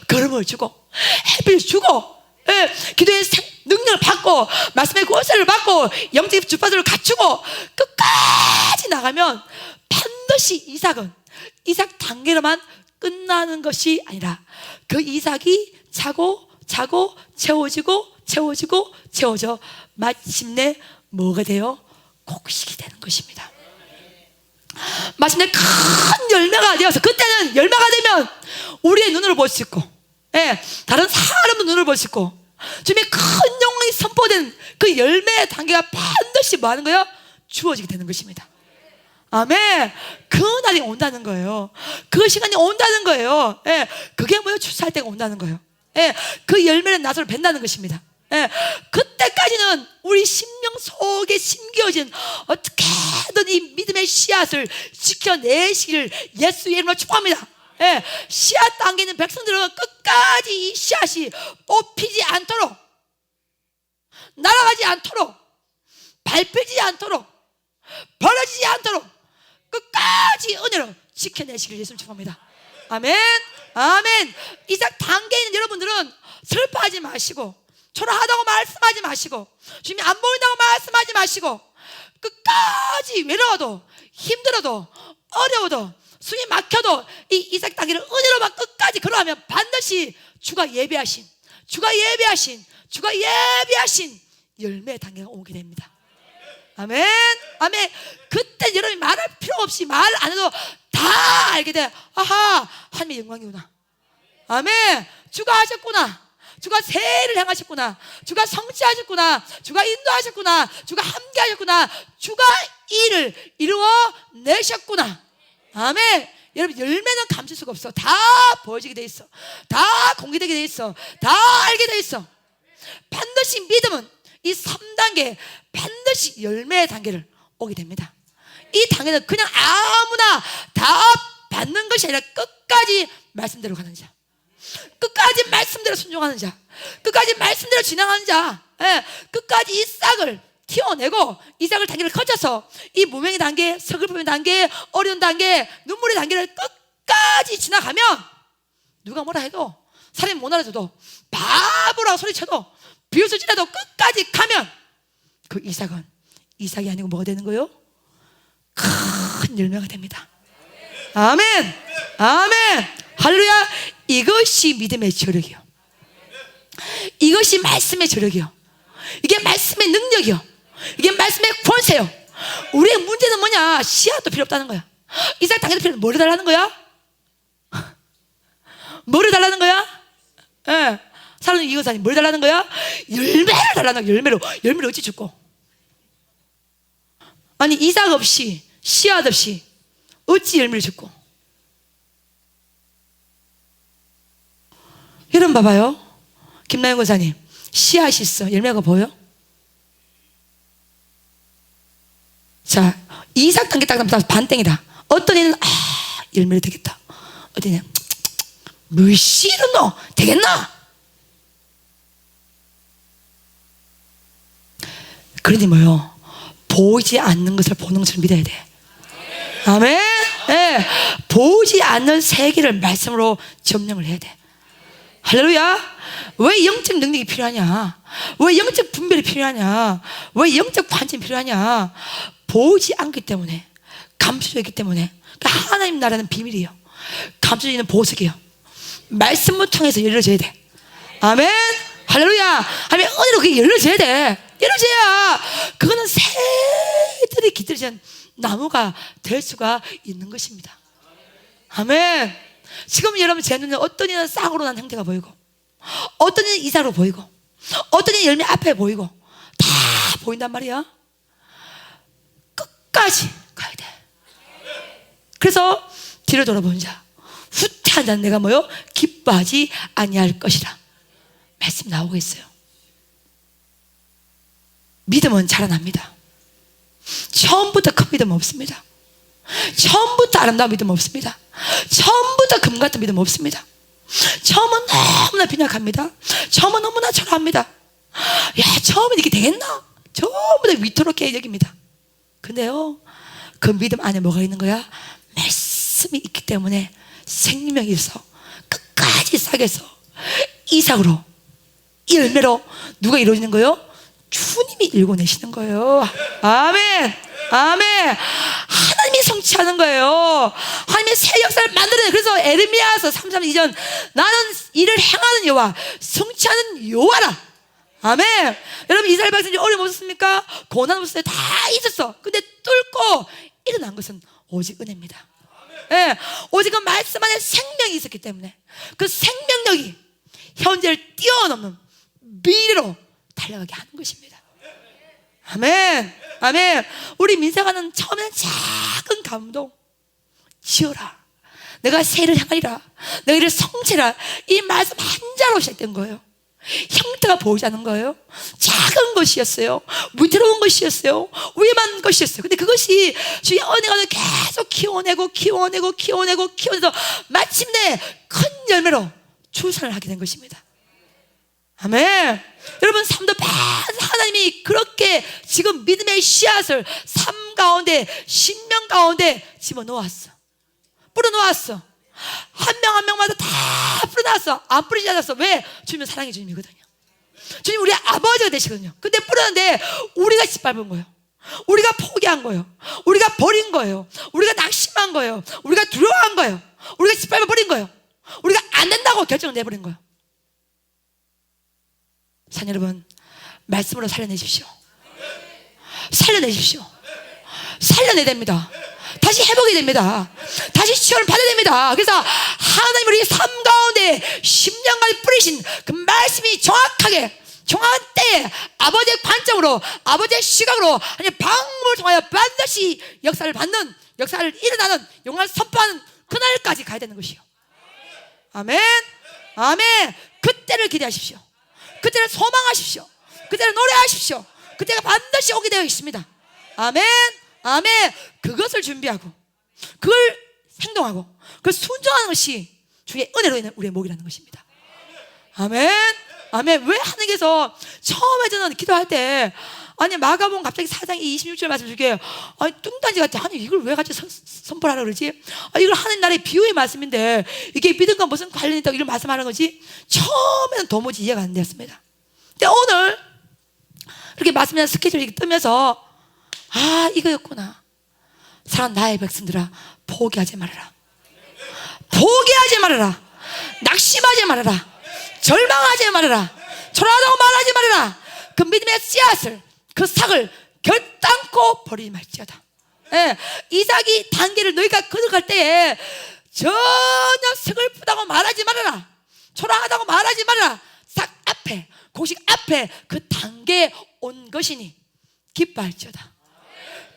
걸음을 주고 햇빛을 주고, 예, 기도의 능력을 받고 말씀의 권세를 받고 영적 주파수를 갖추고 끝까지 나가면 반드시 이삭은 이삭 단계로만 끝나는 것이 아니라 그 이삭이 차고 채워져 마침내 뭐가 돼요? 곡식이 되는 것입니다. 마침내 큰 열매가 되어서, 그때는 열매가 되면 우리의 눈으로 볼 수 있고, 예, 다른 사람도 눈을 볼 수 있고, 주님의 큰 영광이 선포된 그 열매의 단계가 반드시 뭐 하는 거예요? 주어지게 되는 것입니다. 아멘. 그 날이 온다는 거예요. 그 시간이 온다는 거예요. 예, 그게 뭐예요? 출산할 때가 온다는 거예요. 예, 그 열매는 나서를 벤다는 것입니다. 예, 그때까지는 우리 심령 속에 심겨진 어떻게든 이 믿음의 씨앗을 지켜내시기를 예수의 이름으로 축복합니다. 예, 씨앗 단계 있는 백성들은 끝까지 이 씨앗이 뽑히지 않도록, 날아가지 않도록, 밟히지 않도록, 벌어지지 않도록 끝까지 은혜로 지켜내시기를 예수님 축복합니다. 아멘. 아멘. 이삭 단계에 있는 여러분들은 슬퍼하지 마시고 초라하다고 말씀하지 마시고 주님이 안 보인다고 말씀하지 마시고 끝까지 외로워도 힘들어도 어려워도 숨이 막혀도 이 이삭 단계를 은혜로만 끝까지 걸어가면 반드시 주가 예비하신 열매의 단계가 오게 됩니다. 아멘. 아멘. 그때 여러분이 말할 필요 없이 말 안 해도 다 알게 돼. 아하, 하나님의 영광이구나. 아멘. 주가 하셨구나. 주가 세를 행하셨구나. 주가 성취하셨구나. 주가 인도하셨구나. 주가 함께하셨구나. 주가 일을 이루어 내셨구나. 아멘. 여러분, 열매는 감출 수가 없어. 다 보여지게 돼 있어. 다 공개되게 돼 있어. 다 알게 돼 있어. 반드시 믿음은 이 3단계 반드시 열매의 단계를 오게 됩니다. 이 단계는 그냥 아무나 다 받는 것이 아니라 끝까지 말씀대로 가는 자, 끝까지 말씀대로 순종하는 자, 끝까지 말씀대로 진행하는 자, 예, 끝까지 이 싹을 튀어내고 이 싹을 단계를 거쳐서 이 무명의 단계, 서글픔의 단계, 어려운 단계, 눈물의 단계를 끝까지 지나가면 누가 뭐라 해도, 사람이 못 알아줘도, 바보라고 소리쳐도, 비웃을지라도 끝까지 가면 그 이삭은 이삭이 아니고 뭐가 되는 거예요? 큰 열매가 됩니다. 아멘. 아멘. 할렐루야. 이것이 믿음의 저력이요. 이것이 말씀의 저력이요. 이게 말씀의 능력이요. 이게 말씀의 권세요. 우리의 문제는 뭐냐? 씨앗도 필요 없다는 거야. 이삭 당해도 필요 없는 뭐를 달라는 거야? 뭐를 달라는 거야? 예. 사랑하는 이거사님, 뭘 달라는 거야? 열매를 달라는 거야. 열매를 어찌 줄고? 아니, 이삭 없이, 씨앗 없이 어찌 열매를 줄고? 여러분 봐봐요. 김나영 권사님, 씨앗이 있어. 열매가 보여? 자, 이삭 단계 딱 나면 반땡이다. 어떤 애는 열매를 되겠다. 어떤 애는 물 씨는 너 되겠나? 그러니 뭐요? 보이지 않는 것을 보는 것을 믿어야 돼. 아멘. 네. 보이지 않는 세계를 말씀으로 점령을 해야 돼. 할렐루야. 왜 영적 능력이 필요하냐? 왜 영적 분별이 필요하냐? 왜 영적 관점이 필요하냐? 보이지 않기 때문에, 감춰져 있기 때문에. 그러니까 하나님 나라는 비밀이에요. 감춰져 있는 보석이에요. 말씀을 통해서 열려져야 돼. 아멘. 할렐루야. 하면 은혜로 그게 열려져야 돼. 열려져야 그거는 새들이 깃들이는 나무가 될 수가 있는 것입니다. 아멘. 지금 여러분 제 눈에 어떤 이는 싹으로 난 형태가 보이고, 어떤 이는 이삭으로 보이고, 어떤 이는 열매 앞에 보이고, 다 보인단 말이야. 끝까지 가야 돼. 그래서 뒤를 돌아본 자, 후퇴한 자는 내가 뭐요? 기뻐하지 아니할 것이라 말씀 나오고 있어요. 믿음은 자라납니다. 처음부터 큰 믿음은 없습니다. 처음부터 아름다운 믿음은 없습니다. 처음부터 금 같은 믿음은 없습니다. 처음은 너무나 빈약합니다. 처음은 너무나 초라합니다. 야, 처음엔 이게 되겠나? 전부 다 위태롭게 여깁니다. 근데요, 그 믿음 안에 뭐가 있는 거야? 말씀이 있기 때문에 생명이 있어 끝까지 싹에서 이삭으로, 열매로 누가 이루어지는 거예요? 주님이 일궈내시는 거예요. 아멘. 아멘. 하나님이 성취하는 거예요. 하나님의 새 역사를 만들어내요. 그래서 에르미야서 3장 2절, 나는 이를 행하는 여호와, 성취하는 여호와라. 아멘. 여러분, 이스라엘 백성들이 어려움 없었습니까? 고난 없었어요. 다 있었어. 근데 뚫고 일어난 것은 오직 은혜입니다. 예, 오직 그 말씀 안에 생명이 있었기 때문에 그 생명력이 현재를 뛰어넘는 미래로 달려가게 하는 것입니다. 아멘. 아멘. 우리 민사가는 처음에는 작은 감동, 지어라, 내가 새를 향하리라, 내가 이를 성취라, 이 말씀 한자로 시작된 거예요. 형태가 보이지 않는 거예요. 작은 것이었어요. 위태로운 것이었어요. 위험한 것이었어요. 근데 그것이 주의 은혜가 계속 키워내고 키워내서 마침내 큰 열매로 출산을 하게 된 것입니다. 아멘. 여러분, 삶도 하나님이 그렇게 지금 믿음의 씨앗을 삶 가운데, 신명 가운데 집어넣었어. 뿌려놓았어. 한 명 한 명마다 다 뿌려놨어. 안 뿌리지 않았어. 왜? 주님은 사랑의 주님이거든요. 주님 우리 아버지가 되시거든요. 근데 뿌렸는데 우리가 짓밟은 거예요. 우리가 포기한 거예요. 우리가 버린 거예요. 우리가 낙심한 거예요. 우리가 두려워한 거예요. 우리가 짓밟아 버린 거예요. 우리가 안 된다고 결정을 내버린 거예요. 산 여러분, 말씀으로 살려내십시오. 살려내십시오. 살려내야 됩니다. 다시 회복이 됩니다. 다시 치유를 받아야 됩니다. 그래서 하나님 우리 삶 가운데 10년간 뿌리신 그 말씀이 정확하게 정확한 때에 아버지의 관점으로, 아버지의 시각으로 하나님 방법을 통하여 반드시 역사를 받는, 역사를 일어나는, 영광을 선포하는 그날까지 가야 되는 것이요. 아멘. 아멘. 그때를 기대하십시오. 그때를 소망하십시오. 그때를 노래하십시오. 그때가 반드시 오게 되어 있습니다. 아멘. 아멘. 그것을 준비하고 그걸 행동하고 그걸 순종하는 것이 주의 은혜로 인한 우리의 목이라는 것입니다. 아멘. 아멘. 왜 하나님께서 처음에 저는 기도할 때, 아니 마가복음 갑자기 4장 26절 말씀 주게, 아니 뚱딴지 같아. 아니 이걸 왜 같이 선포하라 그러지? 아, 이걸 하나님 나라의 비유의 말씀인데 이게 믿음과 무슨 관련이 있다고 이런 말씀하는 거지? 처음에는 도무지 이해가 안 되었습니다. 근데 오늘 이렇게 말씀이나 스케줄이 뜨면서 이거였구나. 사랑 나의 백성들아, 포기하지 말아라. 포기하지 말아라. 낙심하지 말아라. 절망하지 말아라. 초라하다고 말하지 말아라. 그 믿음의 씨앗을, 그 삭을 결단코 버리지 말지어다. 예, 이삭이 단계를 너희가 거듭할 때에 전혀 슬프다고 말하지 말아라. 초라하다고 말하지 말아라. 삭 앞에, 곡식 앞에 그 단계에 온 것이니 기뻐할지어다.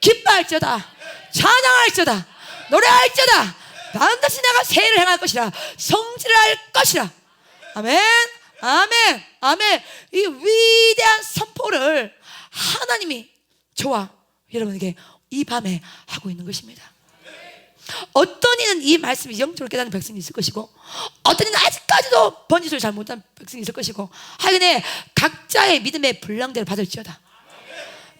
기뻐할지어다. 찬양할지어다. 노래할지어다. 반드시 내가 새해를 행할 것이라. 성질을 할 것이라. 아멘, 아멘, 아멘. 이 위대한 선포를 하나님이 저와 여러분에게 이 밤에 하고 있는 것입니다. 어떤 이는 이 말씀이 영적으로 깨닫는 백성이 있을 것이고, 어떤 이는 아직까지도 번지를 잘 못한 백성이 있을 것이고, 하여간에 각자의 믿음의 분량대로 받을지어다.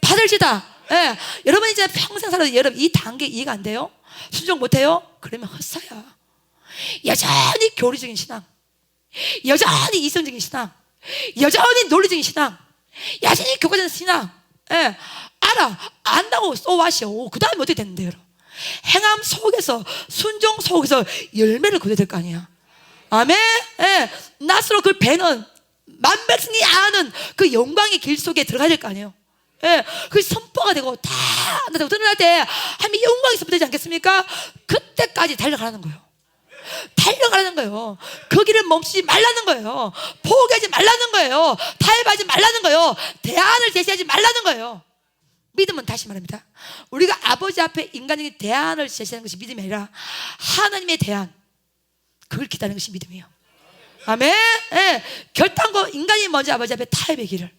받을지다. 예. 여러분 이제 평생 살아도 여러분 이 단계 이해가 안 돼요? 순종 못해요? 그러면 헛사야. 여전히 교리적인 신앙, 여전히 이성적인 신앙, 여전히 논리적인 신앙, 여전히 교과적인 신앙. 예. 안다고 쏘와시오. 그 다음에 어떻게 됐는데요? 여러분, 행함 속에서, 순종 속에서 열매를 거둬야 될 거 아니야. 아멘. 예. 낫으로 그 배는 만백성이 아는 그 영광의 길 속에 들어가야 될 거 아니에요. 예, 그 선포가 되고 다 나타나고 드러날 때 하나님의 영광이 선포되지 않겠습니까? 그때까지 달려가라는 거예요. 달려가라는 거예요. 그 길을 멈추지 말라는 거예요. 포기하지 말라는 거예요. 타협하지 말라는 거예요. 대안을 제시하지 말라는 거예요. 믿음은 다시 말합니다, 우리가 아버지 앞에 인간적인 대안을 제시하는 것이 믿음이 아니라 하나님의 대안, 그걸 기다리는 것이 믿음이에요. 아멘. 예, 결단코 인간이 먼저 아버지 앞에 타협의 길을,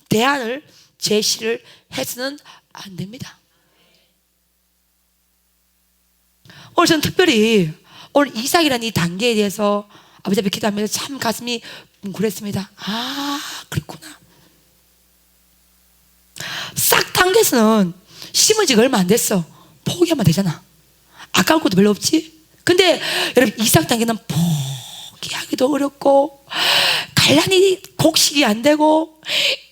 대안을 제시를 해서는 안 됩니다. 오늘 저는 특별히 오늘 이삭이라는 이 단계에 대해서 아버지 앞에 기도하면서 참 가슴이 뭉클했습니다. 아, 그렇구나. 싹 단계에서는 심은 지가 얼마 안 됐어. 포기하면 되잖아. 아까울 것도 별로 없지. 근데 여러분 이삭 단계는 포기하기도 어렵고, 갈란이 곡식이 안 되고,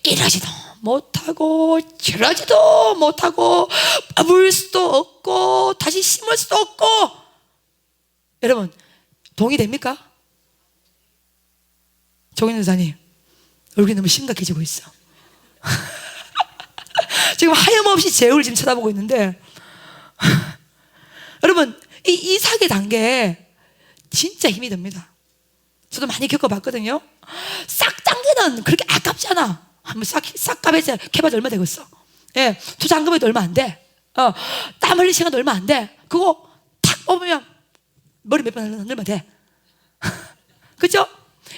이러지도 못하고 저러지도 못하고, 뽑을 수도 없고 다시 심을 수도 없고. 여러분 동의됩니까? 정인 여사님 얼굴이 너무 심각해지고 있어. 지금 하염없이 제 얼굴 지금 쳐다보고 있는데 여러분 이 이삭의 단계 진짜 힘이 듭니다. 저도 많이 겪어봤거든요. 싹 단계는 그렇게 아깝지 않아. 한번 싹 까매서 캐봐도 얼마 되겠어. 예, 투자 한금에도 얼마 안 돼. 땀 흘릴 시간도 얼마 안 돼. 그거 탁 뽑으면 머리 몇 번 흔들면 돼. 그렇죠?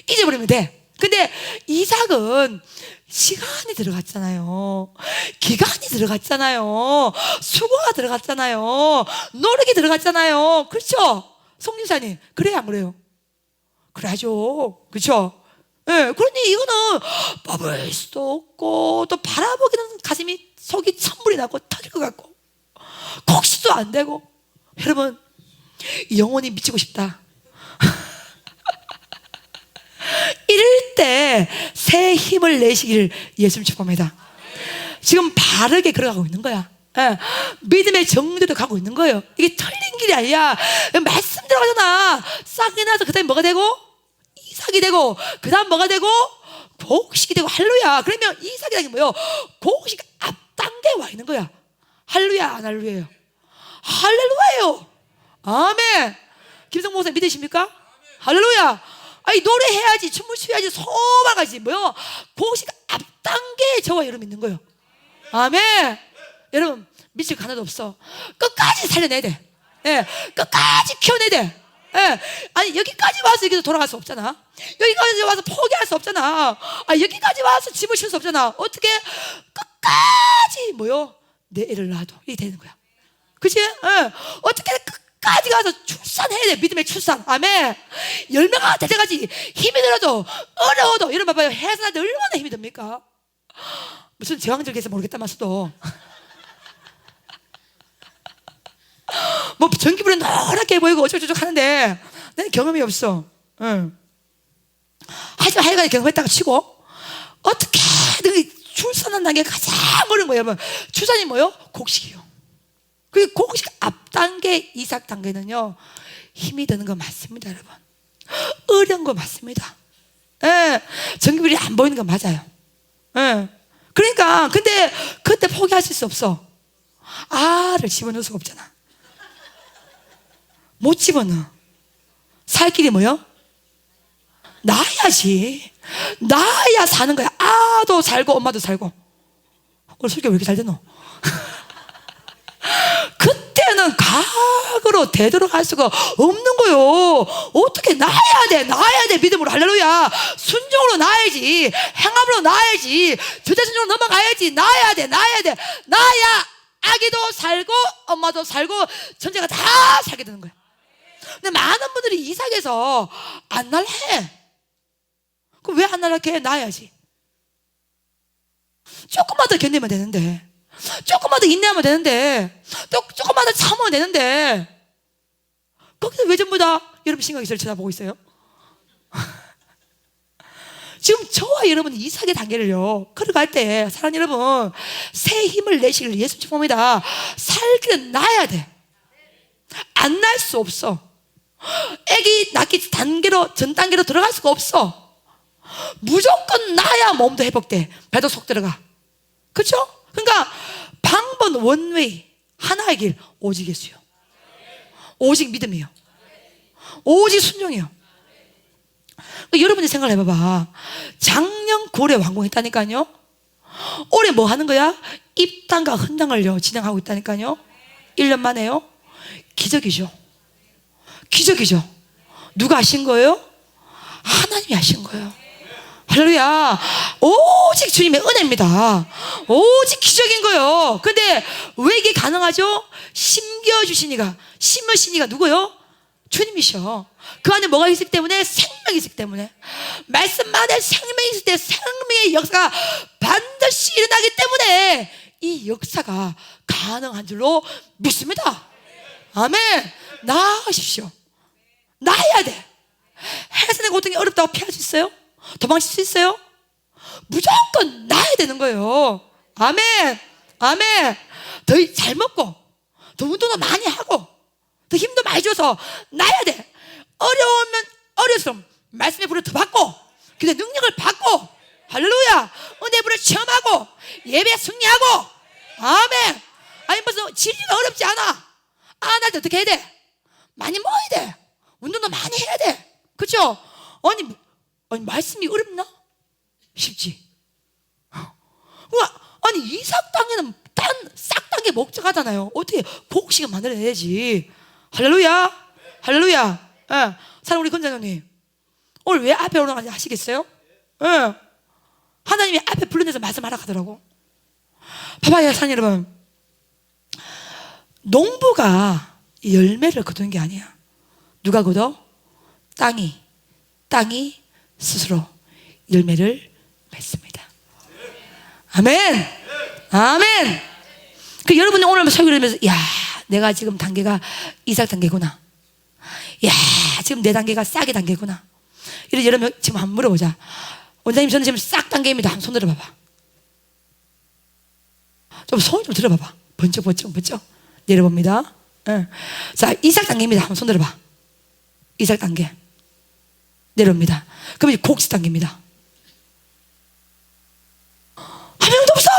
잊어버리면 돼. 근데 이삭은 시간이 들어갔잖아요. 기간이 들어갔잖아요. 수고가 들어갔잖아요. 노력이 들어갔잖아요. 그렇죠? 송진사님 그래요 안 그래요? 그래야죠. 그렇죠? 예, 그러니 이거는 뽑을 수도 없고 또 바라보기는 가슴이 속이 찬물이 나고 터질 것 같고 곡식도 안 되고. 여러분 영원히 미치고 싶다. 이럴 때 새 힘을 내시기를 예수님 축복합니다. 지금 바르게 걸어가고 있는 거야. 예, 믿음의 정도로 가고 있는 거예요. 이게 틀린 길이 아니야. 말씀 들어가잖아. 싹이 나서 그 다음에 뭐가 되고? 이삭이 되고, 그 다음 뭐가 되고? 곡식이 되고. 할렐루야. 그러면 이삭이라는 게 뭐예요? 곡식 앞 단계에 와 있는 거야. 할렐루야 안 할렐루야예요? 할렐루야예요. 아멘. 김성 목사 믿으십니까? 할렐루야. 아니 노래해야지, 춤을 추야지, 소망하지 뭐요? 곡식 앞 단계에 저와 여러분 있는 거예요. 아멘. 여러분 미칠 거 하나도 없어. 끝까지 살려내야 돼. 예, 끝까지 키워내야 돼. 예, 아니 여기까지 와서 여기서 돌아갈 수 없잖아. 여기까지 와서 포기할 수 없잖아. 여기까지 와서 집을 쉴 수 없잖아. 어떻게 끝까지 뭐요? 내 애를 낳아도 이게 되는 거야. 그치? 예, 어떻게 끝까지 가서 출산해야 돼. 믿음의 출산. 아멘. 열매가 될 때까지 힘이 들어도 어려워도. 이런 봐봐요. 해산할 때 얼마나 힘이 듭니까? 무슨 제왕절개에서 모르겠다마서도 뭐 전기불은 노랗게 보이고 어쩌고저쩌고 하는데 나는 경험이 없어. 응. 하지만 하여간 경험했다가 치고 어떻게든 출산한 단계 가장 어려운 거예요. 출산이 뭐요? 곡식이요. 그 곡식 앞단계 이삭 단계는요 힘이 드는 거 맞습니다 여러분. 어려운 거 맞습니다. 예, 전기불이 안 보이는 거 맞아요. 예. 그러니까 근데 그때 포기하실 수 없어. 알을 집어넣을 수가 없잖아. 못 집어넣어. 살 길이 뭐요? 낳아야지. 낳아야 사는 거야. 아도 살고 엄마도 살고. 오늘 설교 왜 이렇게 잘 되노? 그때는 각으로 되돌아갈 수가 없는 거요. 어떻게 낳아야 돼. 낳아야 돼. 믿음으로. 할렐루야. 순종으로 낳아야지. 행함으로 낳아야지. 저자순종으로 넘어가야지. 낳아야 돼. 낳아야 돼. 낳아야 아기도 살고 엄마도 살고 전체가 다 살게 되는 거야. 근데 많은 분들이 이삭에서 안 날해. 그럼 왜 안 날게? 낳아야지. 조금만 더 견디면 되는데, 조금만 더 인내하면 되는데, 또 조금만 더 참으면 되는데, 거기서 왜 전부 다 여러분 심각하게 저를 쳐다보고 있어요? 지금 저와 여러분 이삭의 단계를요 걸어갈 때 사랑하는 여러분 새 힘을 내시길 예수 축복합니다. 살기는 나야 돼. 안 날 수 없어. 애기 낳기 단계로 전 단계로 들어갈 수가 없어. 무조건 나야 몸도 회복돼. 배도 속 들어가. 그렇죠? 그러니까 방법 원웨이 하나의 길 오직 예수요. 오직 믿음이요. 오직 순종이요. 여러분이 생각을 해봐봐. 작년 9월에 완공했다니까요. 올해 뭐 하는 거야? 입당과 헌당을요 진행하고 있다니까요. 1년 만에요. 기적이죠. 기적이죠. 누가 하신 거예요? 하나님이 하신 거예요. 할렐루야. 오직 주님의 은혜입니다. 오직 기적인 거예요. 근데 왜 이게 가능하죠? 심겨주신 이가, 심으신 이가 누구요? 주님이셔. 그 안에 뭐가 있기 때문에? 생명이 있기 때문에. 말씀 안에 생명이 있을 때 생명의 역사가 반드시 일어나기 때문에 이 역사가 가능한 줄로 믿습니다. 아멘. 나으십시오. 나야 돼. 해산의 고통이 어렵다고 피할 수 있어요? 도망칠 수 있어요? 무조건 나야 되는 거예요. 아멘. 아멘. 더 잘 먹고 더 운동도 많이 하고 더 힘도 많이 줘서 나야 돼. 어려우면 어려서 말씀의 불을 더 받고 기도의 능력을 받고 할렐루야 은혜의 불을 체험하고 예배에 승리하고 아멘. 아니 무슨 진리가 어렵지 않아. 안 할 때 어떻게 해야 돼? 많이 먹어야 돼. 운동도 많이 해야 돼. 그렇죠? 아니 말씀이 어렵나? 쉽지. 아니 이삭 땅에는 싹 단계 목적하잖아요. 어떻게 곡식을 만들어내야지. 할렐루야. 할렐루야. 예. 사랑 우리 권장님 오늘 왜 앞에 올라가는지 아시겠어요? 예. 하나님이 앞에 불러내서 말씀하라 하더라고. 봐봐요 사랑 여러분. 농부가 열매를 거두는 게 아니야. 누가 거둬? 땅이 스스로 열매를 맺습니다. 아멘. 아멘. 그 여러분이 오늘 설교를 하면서 야 내가 지금 단계가 이삭 단계구나. 야 지금 내 단계가 싹의 단계구나. 이래 여러분 지금 한번 물어보자. 원장님 저는 지금 싹 단계입니다. 한번 손 들어봐봐. 좀 손 좀 들어봐봐. 번쩍 내려봅니다. 네. 자 이삭 단계입니다. 한번 손 들어봐. 이삭 단계 내려옵니다. 그럼 이제 곡식 단계입니다. 한 명도 없어.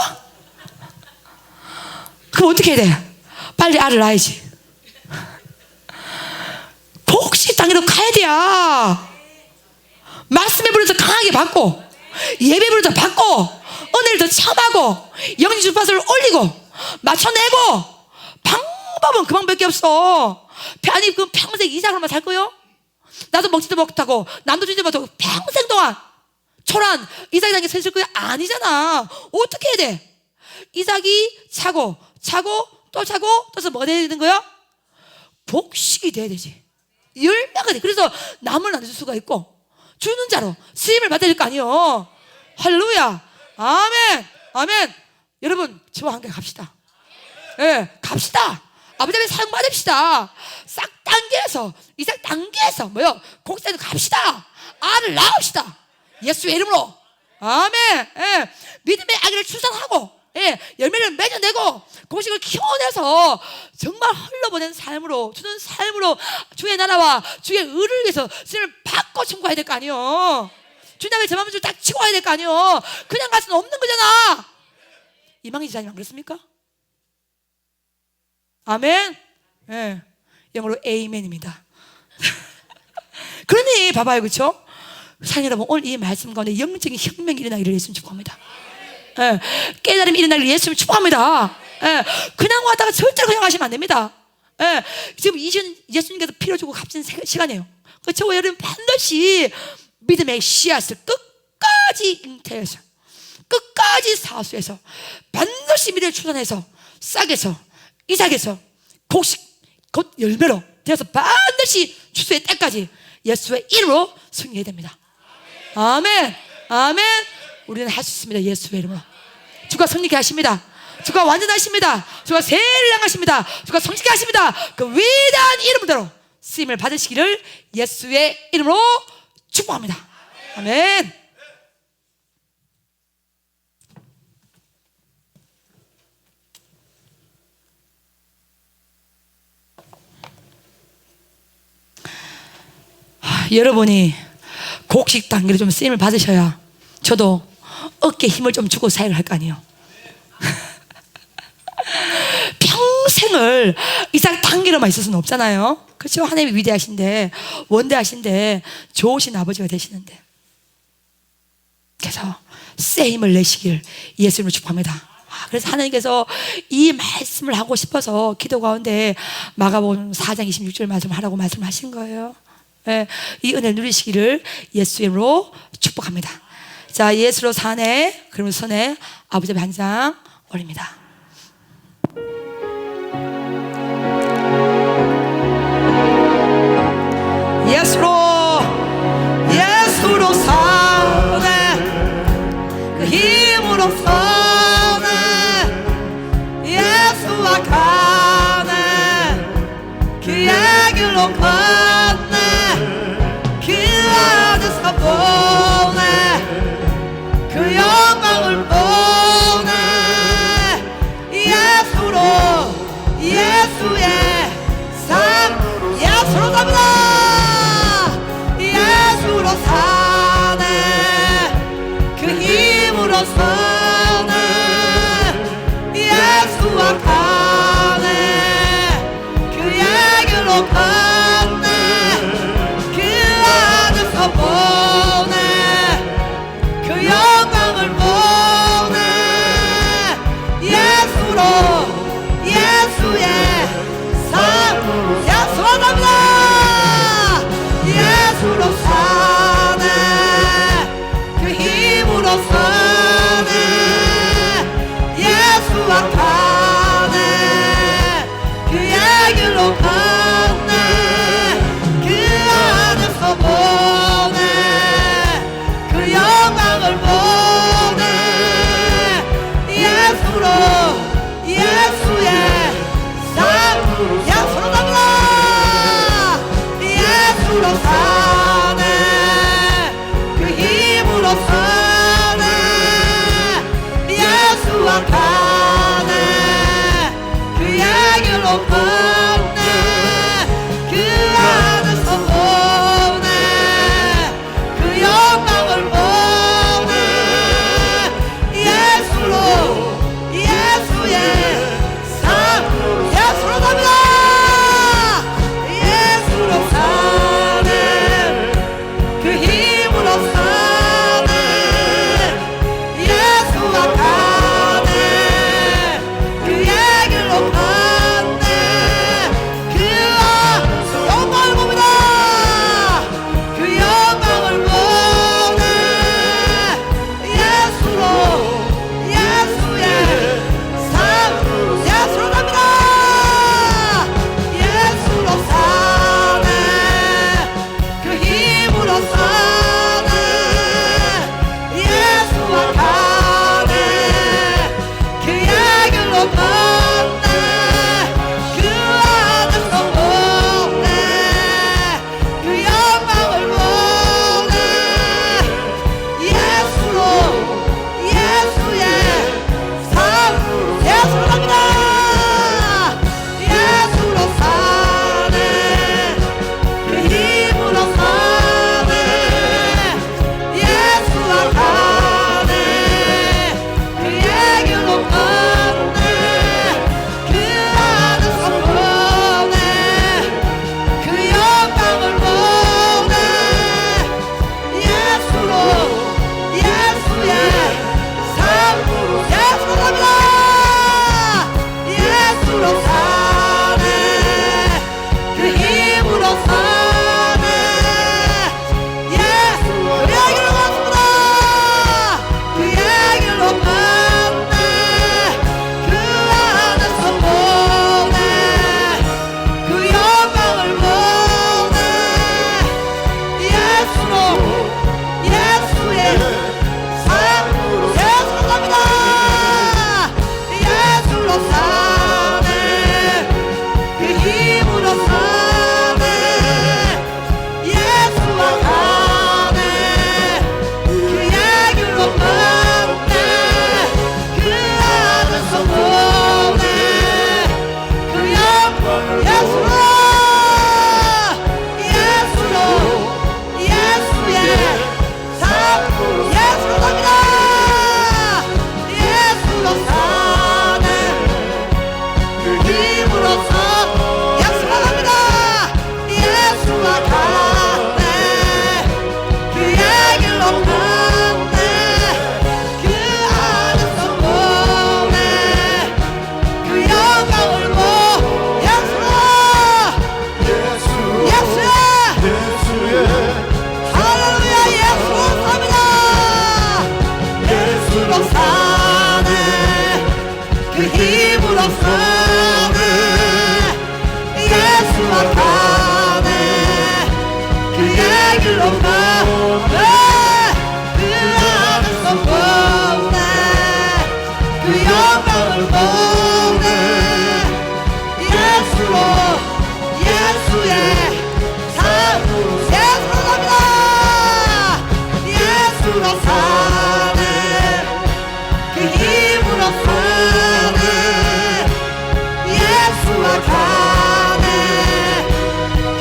그럼 어떻게 해야 돼? 빨리 알을 낳아야지. 곡식 단계로 가야 돼야. 말씀의 불을 더 강하게 받고 예배 불을 더 받고 은혜를 더 참하고 영적 주파수를 올리고 맞춰내고. 방법은 그 방법밖에 없어. 아니 그럼 평생 이삭으로만 살 거요? 나도 먹지도 못하고 남도 주지도 못하고 평생 동안 초란 이삭이 단계 서 있을 거야? 아니잖아. 어떻게 해야 돼? 이삭이 차고 또 또서 뭐 돼야 되는 거야? 곡식이 돼야 되지. 열매가 돼. 그래서 남을 나눠줄 수가 있고 주는 자로 쓰임을 받아야 될 거 아니에요. 할렐루야. 아멘. 아멘. 여러분 저와 함께 갑시다. 예, 갑시다. 아버지 앞에 사용 받읍시다. 싹 단계에서 이삭 단계에서 뭐요? 곡식단계로 갑시다. 알을 낳읍시다. 예수의 이름으로. 아멘. 예. 믿음의 아기를 출산하고 예, 열매를 맺어내고 곡식을 키워내서 정말 흘러보낸 삶으로, 주는 삶으로 주의 나라와 주의 의를 위해서 쓰임을 받고 청구해야 될 거 아니에요. 주님 앞에 저만을 딱 치고 와야 될 거 아니에요. 그냥 갈 수는 없는 거잖아. 이방인 지사님 안 그렇습니까? 아멘. 예, 영어로 에이멘입니다. 그러니 봐봐요, 그렇죠? 사랑하는 여러분, 오늘 이 말씀 가운데 영적인 혁명이 일어나기를 예수님 축복합니다. 예, 깨달음이 일어나기를 예수님 축복합니다. 예, 그냥 왔다가 절대로 그냥 가시면 안 됩니다. 예, 지금 예수님께서 피를 주고 값진 시간이에요. 그렇죠? 여러분 반드시 믿음의 씨앗을 끝까지 잉태해서, 끝까지 사수해서, 반드시 미래를 추론해서, 싹에서, 이삭에서, 곡식, 곧 열매로 되어서 반드시 추수의 때까지 예수의 이름으로 승리해야 됩니다. 아멘. 아멘. 우리는 할 수 있습니다. 예수의 이름으로. 주가 승리케 하십니다. 주가 완전하십니다. 주가 세를 향하십니다. 주가 성식케 하십니다. 그 위대한 이름대로 쓰임을 받으시기를 예수의 이름으로 축복합니다. 아멘. 여러분이 곡식 단계로 좀 쓰임을 받으셔야 저도 어깨에 힘을 좀 주고 사역을 할 거 아니에요. 평생을 이상 단계로만 있을 수는 없잖아요. 그렇죠? 하나님이 위대하신데, 원대하신데, 좋으신 아버지가 되시는데, 그래서 쓰임을 내시길 예수님을 축복합니다. 그래서 하나님께서 이 말씀을 하고 싶어서 기도 가운데 마가복음 4장 26절 말씀을 하라고 말씀하신 거예요. 네, 이 은혜를 누리시기를 예수의 이름으로 축복합니다. 자, 예수로 사네, 그러면 손에 아버지 한 장 올립니다. 예수로 사네, 그 힘으로 사네, 예수와 가네, 그의 길로 가네, 그 안에서 보네, 그 영광을 보네. 예수의 삶, 예수로 삽니다. 예수로 사네, 그 힘으로 사네, 예수와 가네, 그의 길로 가네, 그 안에서 보네, 그 영광을 보네. 예수의 삶, 예수로 삽니다.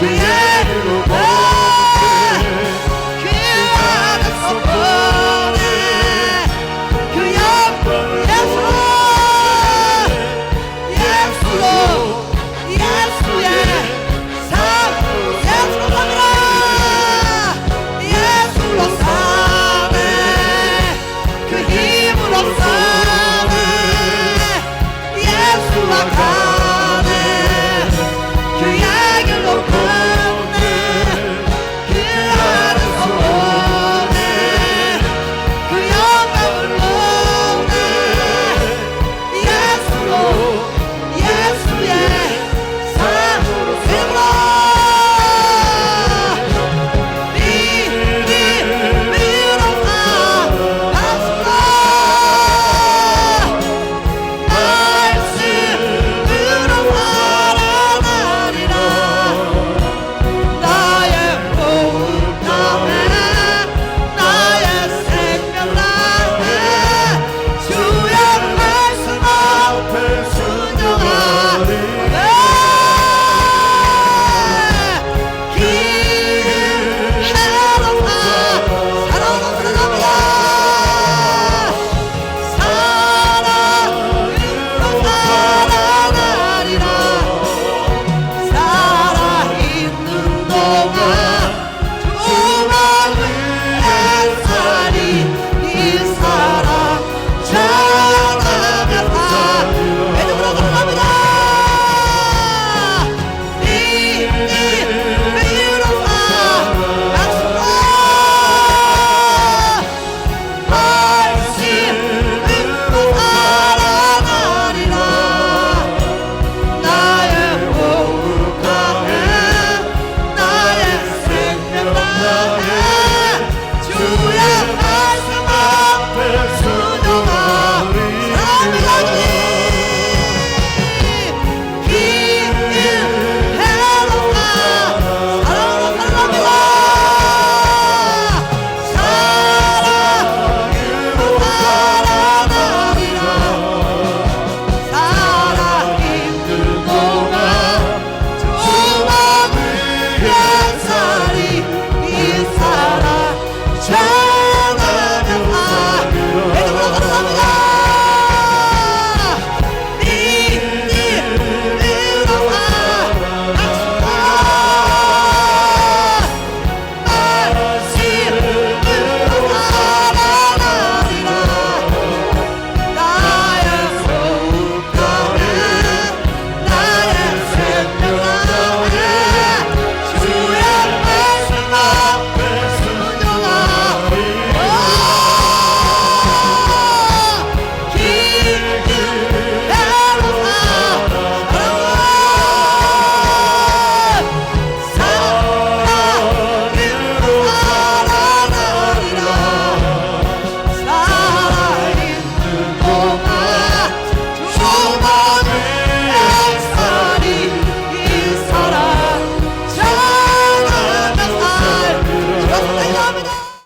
yeah.